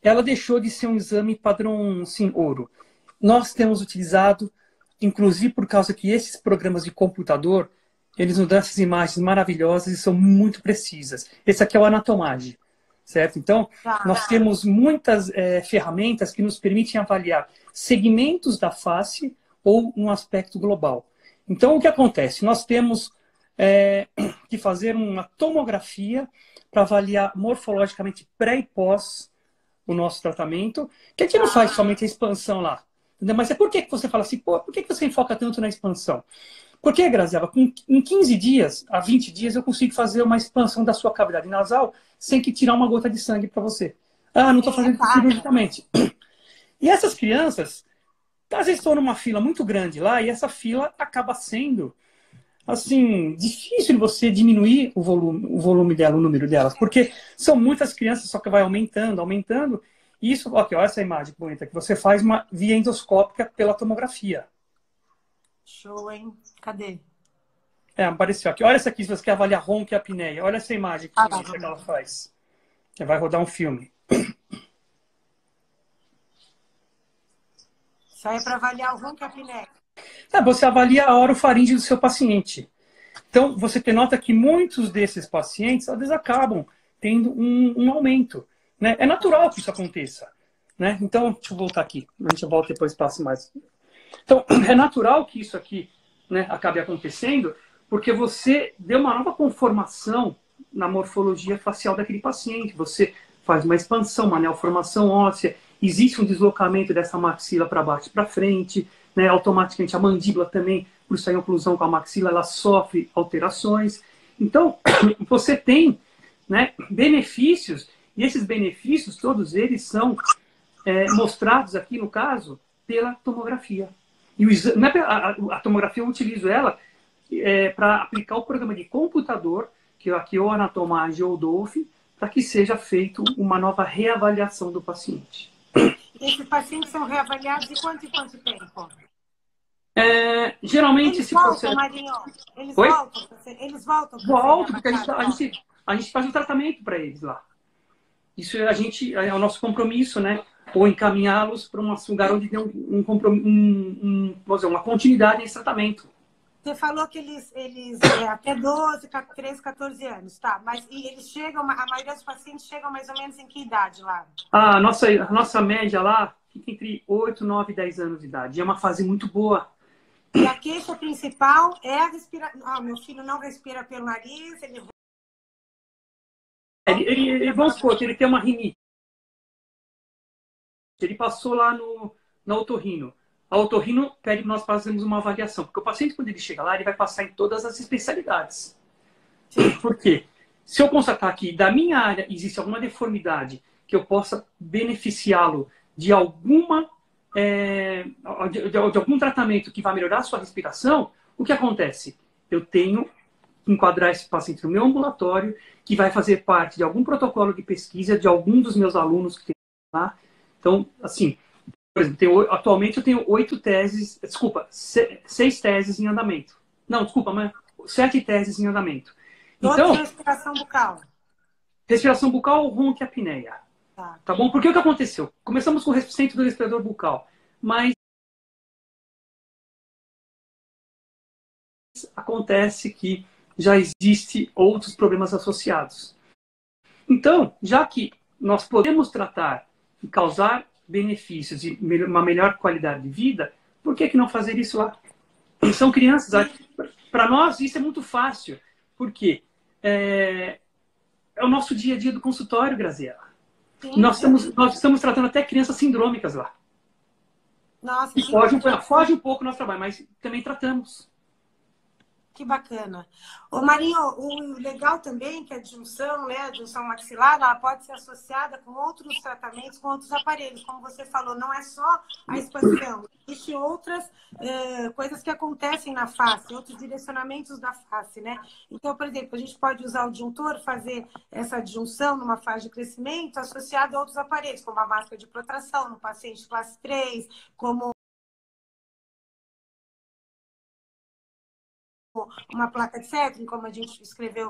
ela deixou de ser um exame padrão, sim, ouro. Nós temos utilizado, inclusive por causa que esses programas de computador, eles nos dão essas imagens maravilhosas e são muito precisas. Esse aqui é o Anatomage, certo? Então, nós temos muitas ferramentas que nos permitem avaliar segmentos da face ou um aspecto global. Então, o que acontece? Nós temos que fazer uma tomografia para avaliar morfologicamente pré e pós o nosso tratamento, que a gente não faz somente a expansão lá. Mas por que você fala assim, por que você enfoca tanto na expansão? Porque, Graziela, em 15 dias a 20 dias eu consigo fazer uma expansão da sua cavidade nasal sem que tirar uma gota de sangue para você. Não estou fazendo isso cirurgicamente. E essas crianças, às vezes estão numa fila muito grande lá e essa fila acaba sendo assim, difícil de você diminuir o volume dela, o número delas, porque são muitas crianças, só que vai aumentando, aumentando. E isso, aqui, olha essa imagem bonita, que você faz uma via endoscópica pela tomografia. Show, hein? Cadê? Apareceu aqui. Olha essa aqui, se você quer avaliar ronco e apneia. Olha essa imagem que ela faz. Você vai rodar um filme. Isso aí é para avaliar o ronco e a apneia. Você avalia a orofaringe do seu paciente. Então, você nota que muitos desses pacientes, às vezes, acabam tendo um aumento. Né? É natural que isso aconteça. Né? Então, deixa eu voltar aqui. A gente volta depois, passa mais. Então, é natural que isso aqui, né, acabe acontecendo, porque você deu uma nova conformação na morfologia facial daquele paciente. Você faz uma expansão, uma neoformação óssea, existe um deslocamento dessa maxila para baixo e para frente, né? Automaticamente a mandíbula também, por sair em oclusão com a maxila, ela sofre alterações. Então, você tem, né, benefícios, e esses benefícios, todos eles são mostrados aqui, no caso, pela tomografia. E a tomografia, eu utilizo ela para aplicar o programa de computador, que é aqui ou Anatomage ou Dolphin, para que seja feito uma nova reavaliação do paciente. Esses pacientes são reavaliados de quanto em quanto tempo? Geralmente, eles esse voltam, processo... Marinho? Eles Oi? voltam? Eles voltam? Volto, porque a gente faz um tratamento para eles lá. Isso é o nosso compromisso, né? Ou encaminhá-los para um lugar onde tem uma continuidade nesse tratamento. Você falou que eles até 12, 13, 14 anos, tá? Mas e eles chegam, a maioria dos pacientes chegam mais ou menos em que idade lá? A nossa média lá fica entre 8, 9 e 10 anos de idade. É uma fase muito boa. E a queixa principal é a respiração. Meu filho não respira pelo nariz, vamos supor que ele tem uma rinite. Ele passou lá na otorrino. A otorrino pede que nós fazemos uma avaliação. Porque o paciente, quando ele chega lá, ele vai passar em todas as especialidades. Por quê? Se eu constatar que da minha área existe alguma deformidade que eu possa beneficiá-lo de alguma de algum tratamento que vai melhorar a sua respiração, o que acontece? Eu tenho que enquadrar esse paciente no meu ambulatório, que vai fazer parte de algum protocolo de pesquisa de algum dos meus alunos que tem lá. Então, assim, por exemplo, atualmente eu tenho 6 teses em andamento. Não, desculpa, mas 7 teses em andamento. Então, respiração bucal. Respiração bucal, ronco e apneia. Tá bom? Porque o que aconteceu? Começamos com o centro do respirador bucal, mas acontece que já existe outros problemas associados. Então, já que nós podemos tratar e causar benefícios e uma melhor qualidade de vida, por que não fazer isso lá? São crianças. Para nós, isso é muito fácil, porque é o nosso dia a dia do consultório, Graziela. Nós estamos tratando até crianças sindrômicas lá. Nossa, foge um pouco do nosso trabalho, mas também tratamos. Que bacana. Ô Marinho, o legal também é que a disjunção, né, a disjunção maxilar, ela pode ser associada com outros tratamentos, com outros aparelhos. Como você falou, não é só a expansão. Existem outras coisas que acontecem na face, outros direcionamentos da face, né? Então, por exemplo, a gente pode usar o disjuntor, fazer essa disjunção numa fase de crescimento associada a outros aparelhos, como a máscara de protração no paciente classe 3, como uma placa de Setrin, como a gente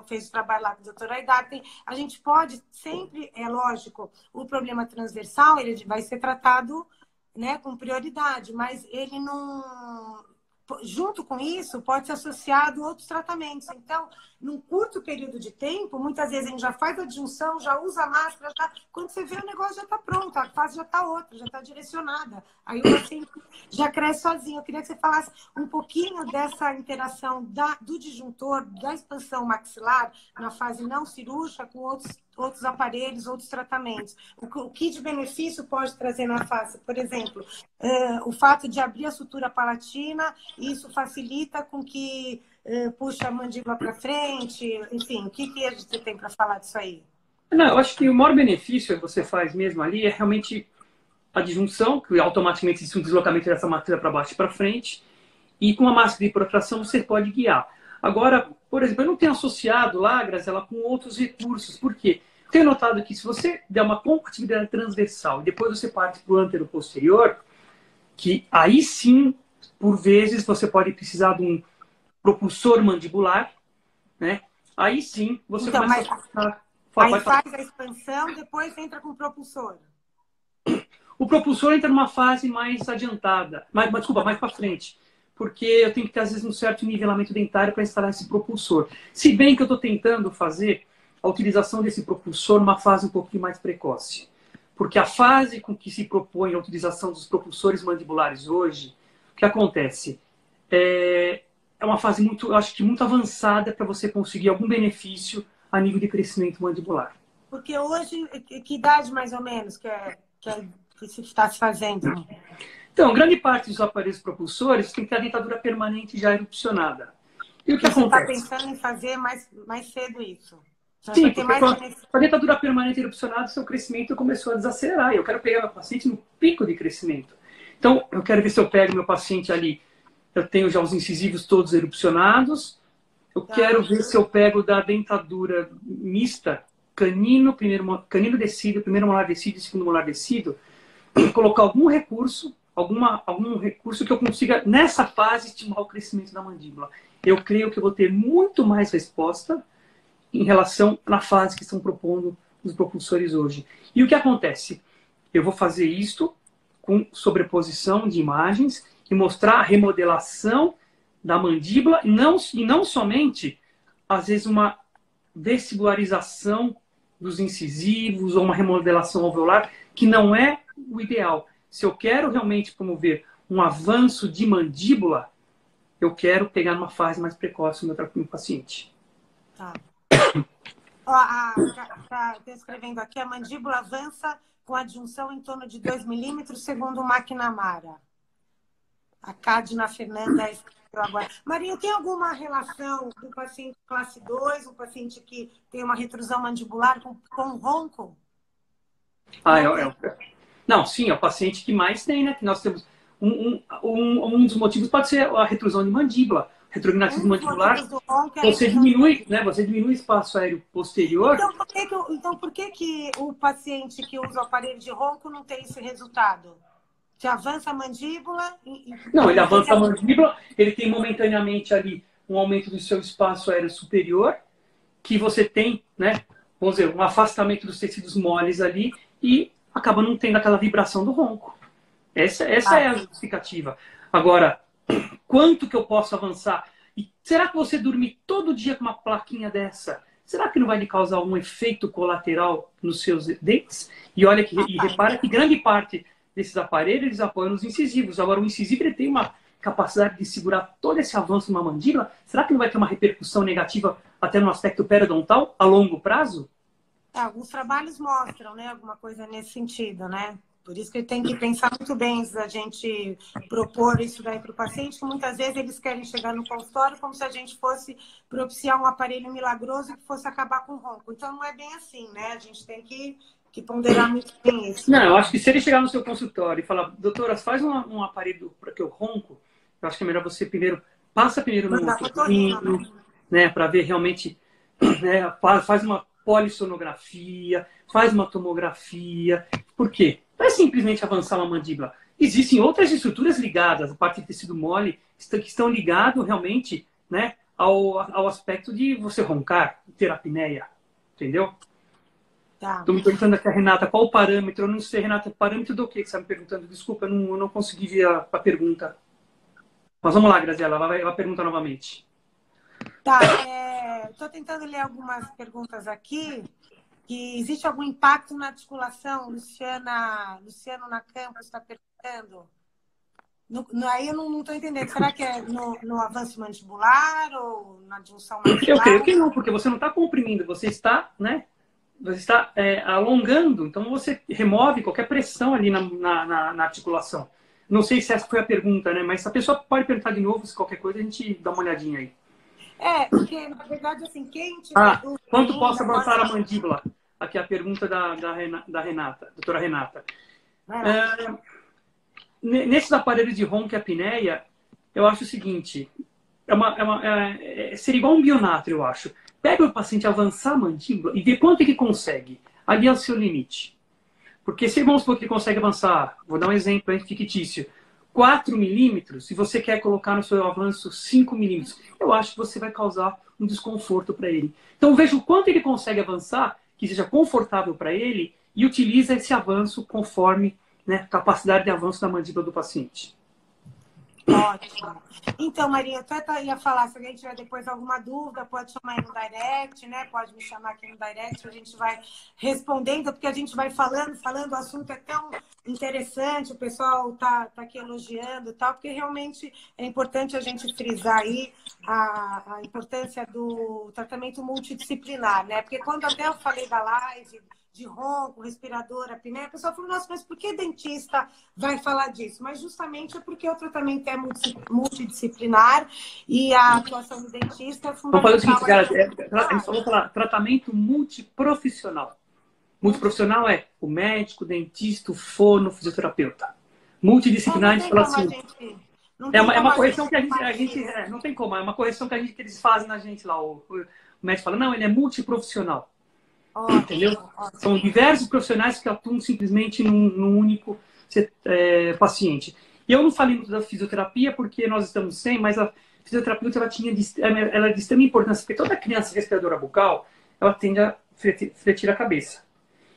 fez o trabalho lá com a doutora Aidar, a gente pode sempre, é lógico, o problema transversal ele vai ser tratado, né, com prioridade, mas ele não... Junto com isso, pode ser associado a outros tratamentos. Então, num curto período de tempo, muitas vezes a gente já faz a disjunção, já usa a máscara, quando você vê o negócio já está pronto, a fase já está outra, já está direcionada. Aí o paciente já cresce sozinho. Eu queria que você falasse um pouquinho dessa interação do disjuntor, da expansão maxilar na fase não cirúrgica com outros aparelhos, outros tratamentos. O que de benefício pode trazer na face? Por exemplo, o fato de abrir a sutura palatina, isso facilita com que puxa a mandíbula para frente, enfim, o que a gente tem para falar disso aí? Não, eu acho que o maior benefício que você faz mesmo ali é realmente a disjunção, que automaticamente existe um deslocamento dessa matriz para baixo e para frente, e com a máscara de protração você pode guiar. Agora, por exemplo, eu não tenho associado lá, Graziela, com outros recursos. Por quê? Tenho notado que se você der uma compatibilidade transversal e depois você parte para o antero-posterior, que aí sim, por vezes, você pode precisar de um propulsor mandibular, né? Aí sim, você Então, começa mas a... aí faz a expansão, depois entra com o propulsor. O propulsor entra numa fase mais adiantada, desculpa, mais para frente. Porque eu tenho que ter, às vezes, um certo nivelamento dentário para instalar esse propulsor. Se bem que eu estou tentando fazer a utilização desse propulsor numa fase um pouquinho mais precoce. Porque a fase com que se propõe a utilização dos propulsores mandibulares hoje, o que acontece? É uma fase muito, eu acho que muito avançada para você conseguir algum benefício a nível de crescimento mandibular. Porque hoje, que idade mais ou menos que se está se fazendo? Então, grande parte dos aparelhos propulsores tem que ter a dentadura permanente já erupcionada. E o que Você está acontece? pensando em fazer mais cedo isso? Sim, porque com a dentadura permanente erupcionada, seu crescimento começou a desacelerar. Eu quero pegar meu paciente no pico de crescimento. Então, eu quero ver se eu pego meu paciente ali. Eu tenho já os incisivos todos erupcionados. Eu quero ver se eu pego da dentadura mista, canino decídio, primeiro molar decídio e segundo molar decídio, colocar algum recurso que eu consiga, nessa fase, estimular o crescimento da mandíbula. Eu creio que eu vou ter muito mais resposta em relação na fase que estão propondo os propulsores hoje. E o que acontece? Eu vou fazer isto com sobreposição de imagens e mostrar a remodelação da mandíbula e não somente, às vezes, uma vestibularização dos incisivos ou uma remodelação alveolar, que não é o ideal. Se eu quero realmente promover um avanço de mandíbula, eu quero pegar numa fase mais precoce no meu paciente. Tá. Está escrevendo aqui, a mandíbula avança com adjunção em torno de 2 milímetros, segundo o McNamara. A Cadna Fernanda escreveu agora. Marinho, tem alguma relação do paciente classe 2, um paciente que tem uma retrusão mandibular com ronco? Não, sim, é o paciente que mais tem, né? Que nós temos um dos motivos pode ser a retrusão de mandíbula. Retrognatismo mandibular, você diminui, né? Você diminui o espaço aéreo posterior. Então, por que o paciente que usa o aparelho de ronco não tem esse resultado? Que avança a mandíbula? Não, ele avança a mandíbula, ele tem momentaneamente ali um aumento do seu espaço aéreo superior, que você tem, né? Vamos dizer, um afastamento dos tecidos moles ali e acaba não tendo aquela vibração do ronco. Essa é a justificativa. Agora, quanto que eu posso avançar? E será que você dormir todo dia com uma plaquinha dessa, será que não vai lhe causar algum efeito colateral nos seus dentes? E olha e repara que grande parte desses aparelhos eles apoiam nos incisivos. Agora, o incisivo ele tem uma capacidade de segurar todo esse avanço numa mandíbula. Será que não vai ter uma repercussão negativa até no aspecto periodontal a longo prazo? Alguns trabalhos mostram, né, alguma coisa nesse sentido, né? Por isso que tem que pensar muito bem antes da gente propor isso daí para o paciente, que muitas vezes eles querem chegar no consultório como se a gente fosse propiciar um aparelho milagroso que fosse acabar com o ronco. Então não é bem assim, né? A gente tem que ponderar muito bem isso. Não, eu acho que se ele chegar no seu consultório e falar, doutora, faz um aparelho para que eu ronco, eu acho que é melhor você passa primeiro no né, para ver realmente, né, faz uma polissonografia, faz uma tomografia. Por quê? Não é simplesmente avançar uma mandíbula. Existem outras estruturas ligadas, a parte de tecido mole, que estão ligadas realmente, né, ao aspecto de você roncar, ter apneia. Entendeu? Estou me perguntando aqui a Renata, qual o parâmetro? Eu não sei, Renata, parâmetro do que você está me perguntando? Desculpa, eu não consegui ver a pergunta. Mas vamos lá, Graziela, ela pergunta novamente. Tá, estou tentando ler algumas perguntas aqui. Que existe algum impacto na articulação? Luciano Campos está perguntando. Aí eu não estou entendendo. Será que é no avanço mandibular ou na junção mandibular? Eu creio que não, porque você não está comprimindo, você está, né? Você está alongando, então você remove qualquer pressão ali na articulação. Não sei se essa foi a pergunta, né? Mas a pessoa pode perguntar de novo, se qualquer coisa a gente dá uma olhadinha aí. Porque na verdade, assim, quem tiver dúvida... Quanto posso avançar a mandíbula? Aqui é a pergunta da Renata, doutora Renata. Nesses aparelhos de ronco e apneia, eu acho o seguinte, seria igual um bionato, eu acho. Pega o paciente avançar a mandíbula e vê quanto ele consegue. Ali é o seu limite. Porque se vamos supor que ele consegue avançar, vou dar um exemplo aí fictício, 4 milímetros, se você quer colocar no seu avanço 5 milímetros, eu acho que você vai causar um desconforto para ele. Então veja o quanto ele consegue avançar, que seja confortável para ele, e utiliza esse avanço conforme, né, capacidade de avanço da mandíbula do paciente. Ótimo. Então, Maria, eu até ia falar, se alguém tiver depois alguma dúvida, pode chamar aí no direct, né? Pode me chamar aqui no direct, a gente vai respondendo, porque a gente vai falando, o assunto é tão interessante, o pessoal tá aqui elogiando e tal, porque realmente é importante a gente frisar aí a importância do tratamento multidisciplinar, né? Porque quando até eu falei da live de ronco, respirador, apneia, a pessoa falou, nossa, mas por que dentista vai falar disso? Mas justamente é porque o tratamento é multidisciplinar e a atuação do dentista é fundamental. Vamos fazer o seguinte, cara, a gente só vai falar tratamento multiprofissional. Multiprofissional é o médico, o dentista, o fono, o fisioterapeuta. Multidisciplinar, a gente fala assim... É uma correção que a gente não tem como, é uma correção que eles fazem na gente lá. O médico fala, não, ele é multiprofissional. Entendeu? São diversos profissionais que atuam simplesmente num único paciente. E eu não falei muito da fisioterapia porque nós estamos sem, mas a fisioterapia ela é de extrema importância, porque toda criança respiradora bucal, ela tende a fletir a cabeça.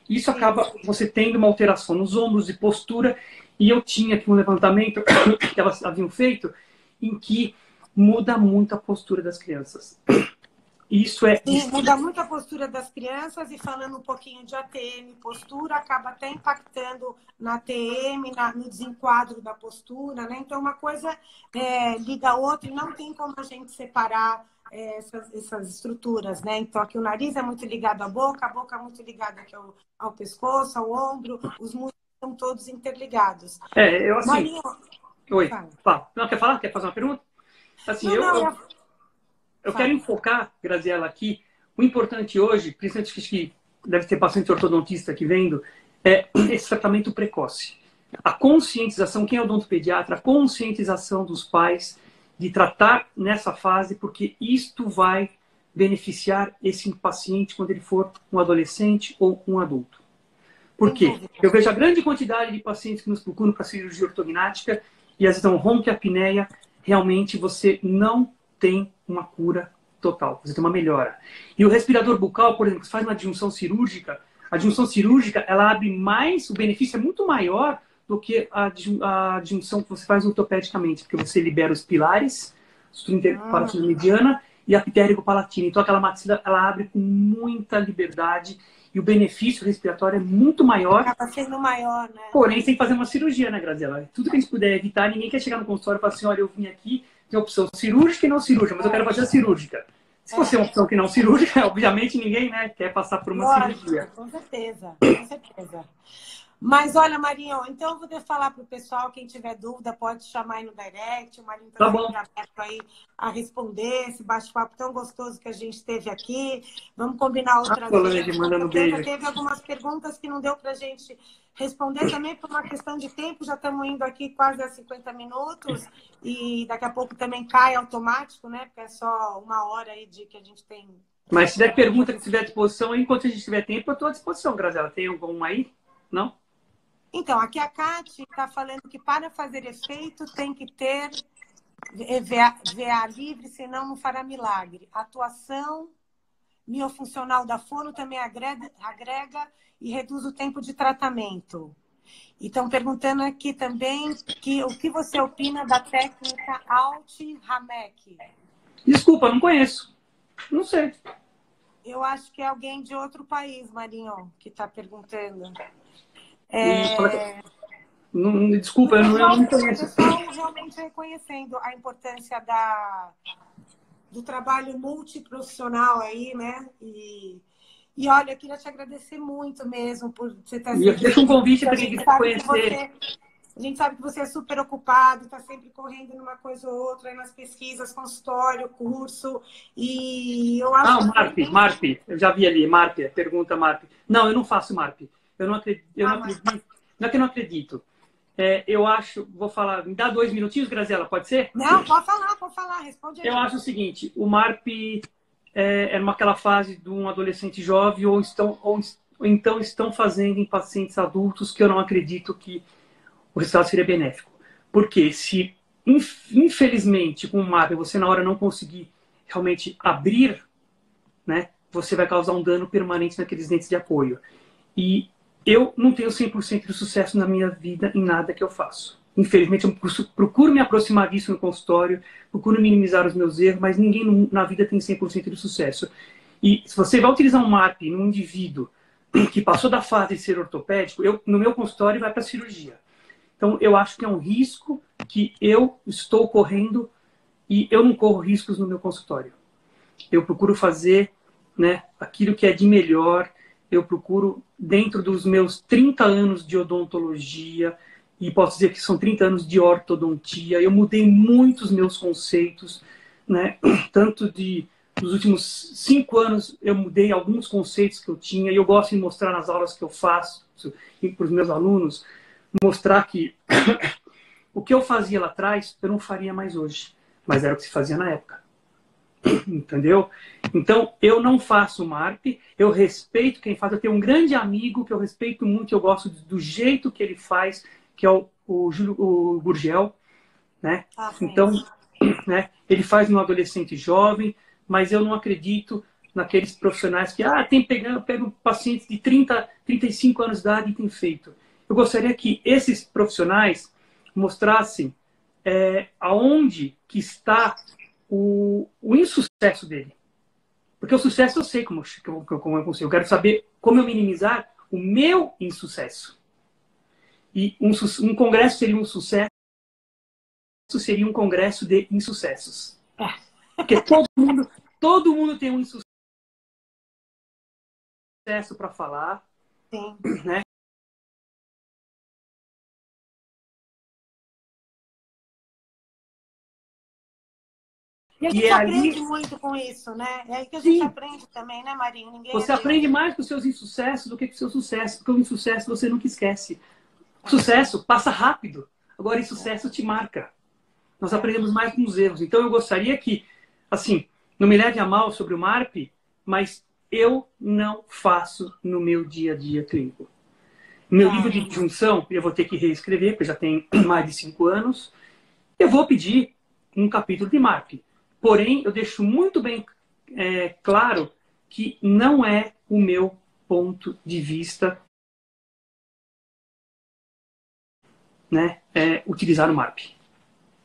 Isso acaba você tendo uma alteração nos ombros e postura, e eu tinha aqui um levantamento que elas haviam feito, em que muda muito a postura das crianças. Isso Sim, muda muito a postura das crianças, e falando um pouquinho de ATM, postura, acaba até impactando na ATM, no desenquadro da postura, né? Então, uma coisa liga a outra e não tem como a gente separar essas estruturas, né? Então, aqui o nariz é muito ligado à boca, a boca é muito ligada aqui ao pescoço, ao ombro, os músculos estão todos interligados. Eu assim... Marinho, oi, fala. Não, quer falar? Quer fazer uma pergunta? Assim, eu quero enfocar, Graziela, aqui, o importante hoje, principalmente que deve ter bastante ortodontista aqui vendo, é esse tratamento precoce. A conscientização, quem é odontopediatra, a conscientização dos pais de tratar nessa fase, porque isto vai beneficiar esse paciente quando ele for um adolescente ou um adulto. Por quê? Eu vejo a grande quantidade de pacientes que nos procuram para cirurgia ortognática e às vezes dão ronco e apneia, realmente você não tem uma cura total, você tem uma melhora. E o respirador bucal, por exemplo, que faz uma adjunção cirúrgica, a adjunção cirúrgica, ela abre mais, o benefício é muito maior do que a adjunção que você faz ortopedicamente, porque você libera os pilares, estrutura interpalatina mediana e a ptérigo-palatina. Então aquela maxila, ela abre com muita liberdade e o benefício respiratório é muito maior. Acaba sendo maior, né? Porém, tem que fazer uma cirurgia, né, Graziela? Tudo que a gente puder evitar, ninguém quer chegar no consultório e falar assim, olha, eu vim aqui, tem opção cirúrgica e não cirúrgica, mas eu quero fazer a cirúrgica. Se você é uma opção que não cirúrgica, obviamente ninguém, né, quer passar por uma cirurgia. Com certeza, com certeza. Mas olha, Marinho, então eu vou falar para o pessoal, quem tiver dúvida pode chamar aí no direct, o Marinho está sempre aberto aí a responder esse bate-papo tão gostoso que a gente teve aqui. Vamos combinar outra vez. Mandando beijo. Teve algumas perguntas que não deu para a gente responder também por uma questão de tempo, já estamos indo aqui quase a 50 minutos e daqui a pouco também cai automático, né? Porque é só uma hora aí de que a gente tem. Mas se tiver pergunta que estiver à disposição, enquanto a gente tiver tempo, eu estou à disposição, Graziela. Tem alguma aí? Não? Então, aqui a Kati está falando que para fazer efeito tem que ter VA livre, senão não fará milagre. A atuação miofuncional da fono também agrega e reduz o tempo de tratamento. E estão perguntando aqui também o que você opina da técnica Alt-Hamek. Desculpa, não conheço. Não sei. Eu acho que é alguém de outro país, Marinho, que está perguntando. Desculpa, eu não conheço. O pessoal realmente reconhecendo a importância do trabalho multiprofissional aí, né? E olha, eu queria te agradecer muito mesmo por você estar aqui. Deixa um convite para quem quiser conhecer. A gente sabe que você é super ocupado, está sempre correndo numa coisa ou outra, aí nas pesquisas, consultório, curso. E eu acho MARP, eu já vi ali, MARP, pergunta MARP. Não, eu não faço MARP. Eu não acredito. Não é que eu não acredito. eu acho, vou falar, me dá 2 minutinhos, Graziela, pode ser? Não, pode falar, responde aí. Eu acho o seguinte, o MARP é naquela fase de um adolescente jovem ou então estão fazendo em pacientes adultos que eu não acredito que o resultado seria benéfico. Porque se, infelizmente, com o MARP você na hora não conseguir realmente abrir, né, você vai causar um dano permanente naqueles dentes de apoio. E eu não tenho 100% de sucesso na minha vida em nada que eu faço. Infelizmente, eu procuro me aproximar disso no consultório, procuro minimizar os meus erros, mas ninguém na vida tem 100% de sucesso. E se você vai utilizar um MARP num indivíduo que passou da fase de ser ortopédico, no meu consultório vai para a cirurgia. Então, eu acho que é um risco que eu estou correndo e eu não corro riscos no meu consultório. Eu procuro fazer, né, aquilo que é de melhor. Eu procuro, dentro dos meus 30 anos de odontologia, e posso dizer que são 30 anos de ortodontia, eu mudei muitos meus conceitos, né? Tanto nos últimos 5 anos eu mudei alguns conceitos que eu tinha, e eu gosto de mostrar nas aulas que eu faço para os meus alunos, mostrar que o que eu fazia lá atrás, eu não faria mais hoje, mas era o que se fazia na época. Entendeu? Então, eu não faço MARP, eu respeito quem faz. Eu tenho um grande amigo que eu respeito muito, eu gosto do jeito que ele faz, que é o Gurgel, né? Então, né, ele faz no adolescente jovem, mas eu não acredito naqueles profissionais que pegam pacientes de 30, 35 anos de idade e tem feito. Eu gostaria que esses profissionais mostrassem aonde que está o insucesso dele. Porque o sucesso eu sei como eu consigo. Eu quero saber como eu minimizar o meu insucesso. E um congresso seria um sucesso, seria um congresso de insucessos. Porque todo mundo tem um insucesso para falar. Sim. Né? E a gente aprende muito com isso, né? É aí que a gente aprende também, né, Marinho? Você aprende mais com os seus insucessos do que com o seu sucesso, porque o insucesso você nunca esquece. O sucesso passa rápido, agora o insucesso te marca. Nós aprendemos mais com os erros. Então eu gostaria que, assim, não me leve a mal sobre o MARP, mas eu não faço no meu dia a dia clínico. Meu livro de junção, eu vou ter que reescrever, porque já tem mais de 5 anos, eu vou pedir um capítulo de MARP. Porém, eu deixo muito bem claro que não é o meu ponto de vista, né, utilizar o MARP.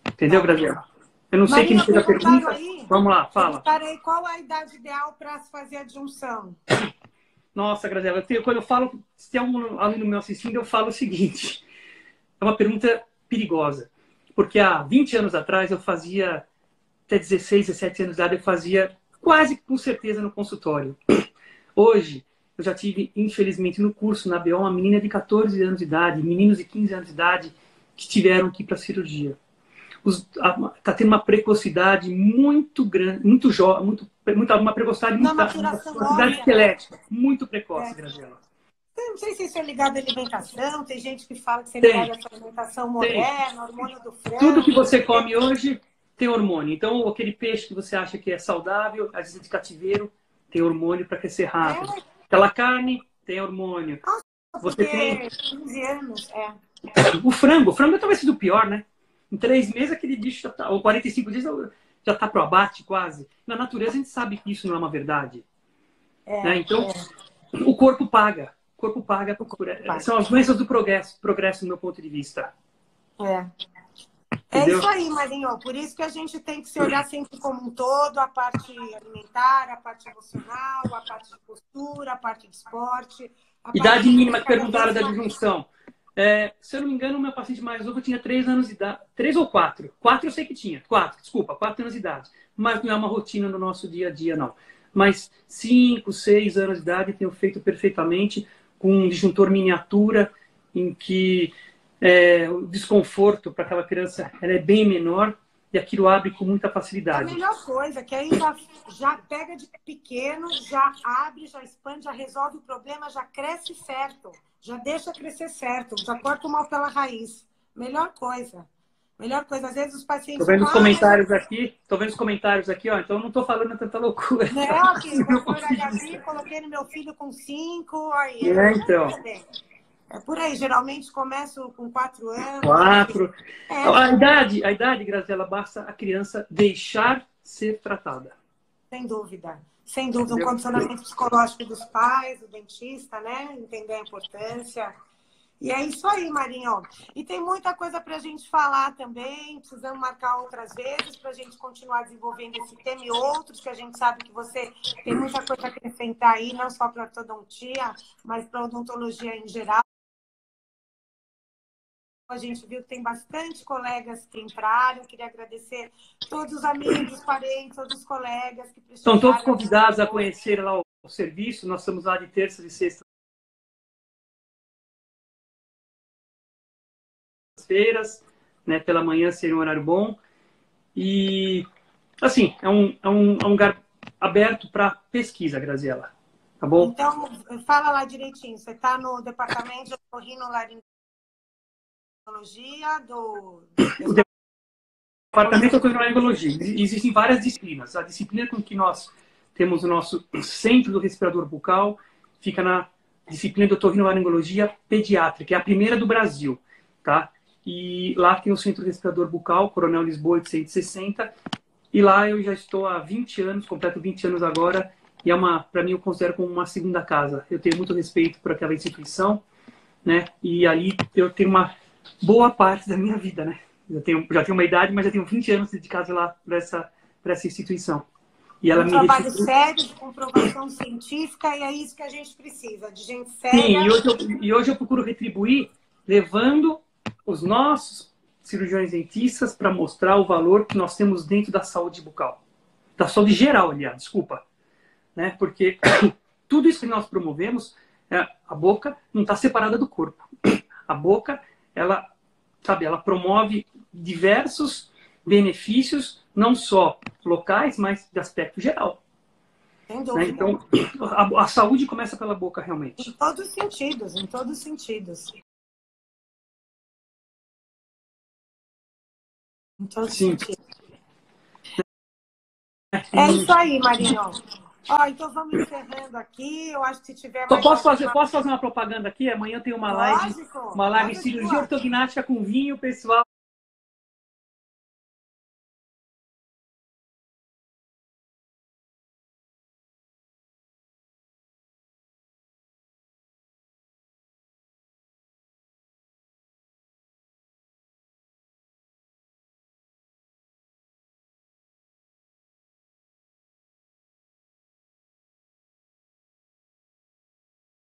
Entendeu, Graziela? Eu não sei quem fez a pergunta. Aí, vamos lá, fala. Aí, qual a idade ideal para se fazer a adjunção? Nossa, Graziela, quando eu falo, se tem algum aluno meu assistindo, eu falo o seguinte. É uma pergunta perigosa. Porque há 20 anos atrás eu fazia, até 16, 17 anos de idade, eu fazia quase com certeza no consultório. Hoje, eu já tive, infelizmente, no curso, na BO, uma menina de 14 anos de idade, meninos de 15 anos de idade, que tiveram que ir para a cirurgia. Está tendo uma precocidade muito grande, uma precocidade esquelética, muito precoce, Graziela. Não sei se isso é ligado à alimentação, tem gente que fala que isso é ligado a essa alimentação moderna, hormônio do frango. Tudo que você come hoje tem hormônio. Então, aquele peixe que você acha que é saudável, às vezes de cativeiro, tem hormônio para crescer rápido. Aquela carne tem hormônio. Nossa, você tem 15 anos, O frango talvez seja o pior, né? Em 3 meses aquele bicho já tá, ou 45 dias já está para o abate quase. Na natureza a gente sabe que isso não é uma verdade. Né? Então, o corpo paga. O corpo paga. São as doenças do progresso do meu ponto de vista. É isso aí, Marinho. Por isso que a gente tem que se olhar sempre como um todo, a parte alimentar, a parte emocional, a parte de postura, a parte de esporte. Idade mínima que perguntaram da disjunção. Se eu não me engano, o meu paciente mais novo tinha 3 anos de idade. 3 ou 4? 4 eu sei que tinha. 4 anos de idade. Mas não é uma rotina no nosso dia a dia, não. Mas 5, 6 anos de idade tenho feito perfeitamente com um disjuntor miniatura, em que o desconforto para aquela criança é bem menor e aquilo abre com muita facilidade. É a melhor coisa, que aí já pega de pequeno, já abre, já expande, já resolve o problema, já cresce certo. Já deixa crescer certo, já corta o mal pela raiz. Melhor coisa. Melhor coisa. Às vezes os pacientes... Tô vendo os comentários aqui. Tô vendo os comentários aqui, ó. Então eu não tô falando tanta loucura. Não, aqui, doutora Gabi, coloquei no meu filho com 5, aí. Então. É por aí, geralmente começo com 4 anos. 4. É. A idade, Graziela, basta a criança deixar ser tratada. Sem dúvida. Sem dúvida, um condicionamento psicológico dos pais, do dentista, né? Entender a importância. E é isso aí, Marinho. E tem muita coisa para a gente falar também. Precisamos marcar outras vezes para a gente continuar desenvolvendo esse tema e outros, que a gente sabe que você tem muita coisa a acrescentar aí, não só para ortodontia, mas para odontologia em geral. A gente viu que tem bastante colegas que entraram. Queria agradecer todos os amigos, parentes, todos os colegas que prestigiaram. Estão todos convidados a conhecer lá o serviço. Nós estamos lá de terças e sextas-feiras, né? Pela manhã seria um horário bom. E, assim, é um lugar aberto para pesquisa, Graziela. Tá bom? Então, fala lá direitinho. Você está no departamento de otorrinolaringologia do departamento de otorrinolaringologia. Existem várias disciplinas. A disciplina com que nós temos o nosso centro do respirador bucal fica na disciplina de otorrinolaringologia pediátrica, é a primeira do Brasil, tá? E lá tem o centro do respirador bucal, Coronel Lisboa 860, e lá eu já estou há 20 anos, completo 20 anos agora, e para mim eu considero como uma segunda casa. Eu tenho muito respeito por aquela instituição, né? E ali eu tenho uma boa parte da minha vida, né? Já tenho uma idade, mas já tenho 20 anos dedicados lá para essa instituição. E ela um trabalho sério, de comprovação científica, e é isso que a gente precisa, de gente séria. Sim, e hoje eu procuro retribuir levando os nossos cirurgiões dentistas para mostrar o valor que nós temos dentro da saúde bucal. Da saúde geral, aliás, desculpa. Né? Porque tudo isso que nós promovemos, a boca não está separada do corpo. A boca, ela promove diversos benefícios, não só locais, mas de aspecto geral. Sem dúvida. Né? Então, a saúde começa pela boca, realmente. Em todos os sentidos, em todos os sentidos. Em todos os sentidos. É isso aí, Marinho. Ó, então vamos encerrando aqui. Eu acho que se tiver mais... Posso fazer uma propaganda aqui? Amanhã tem uma live de cirurgia ortognática com vinho, pessoal.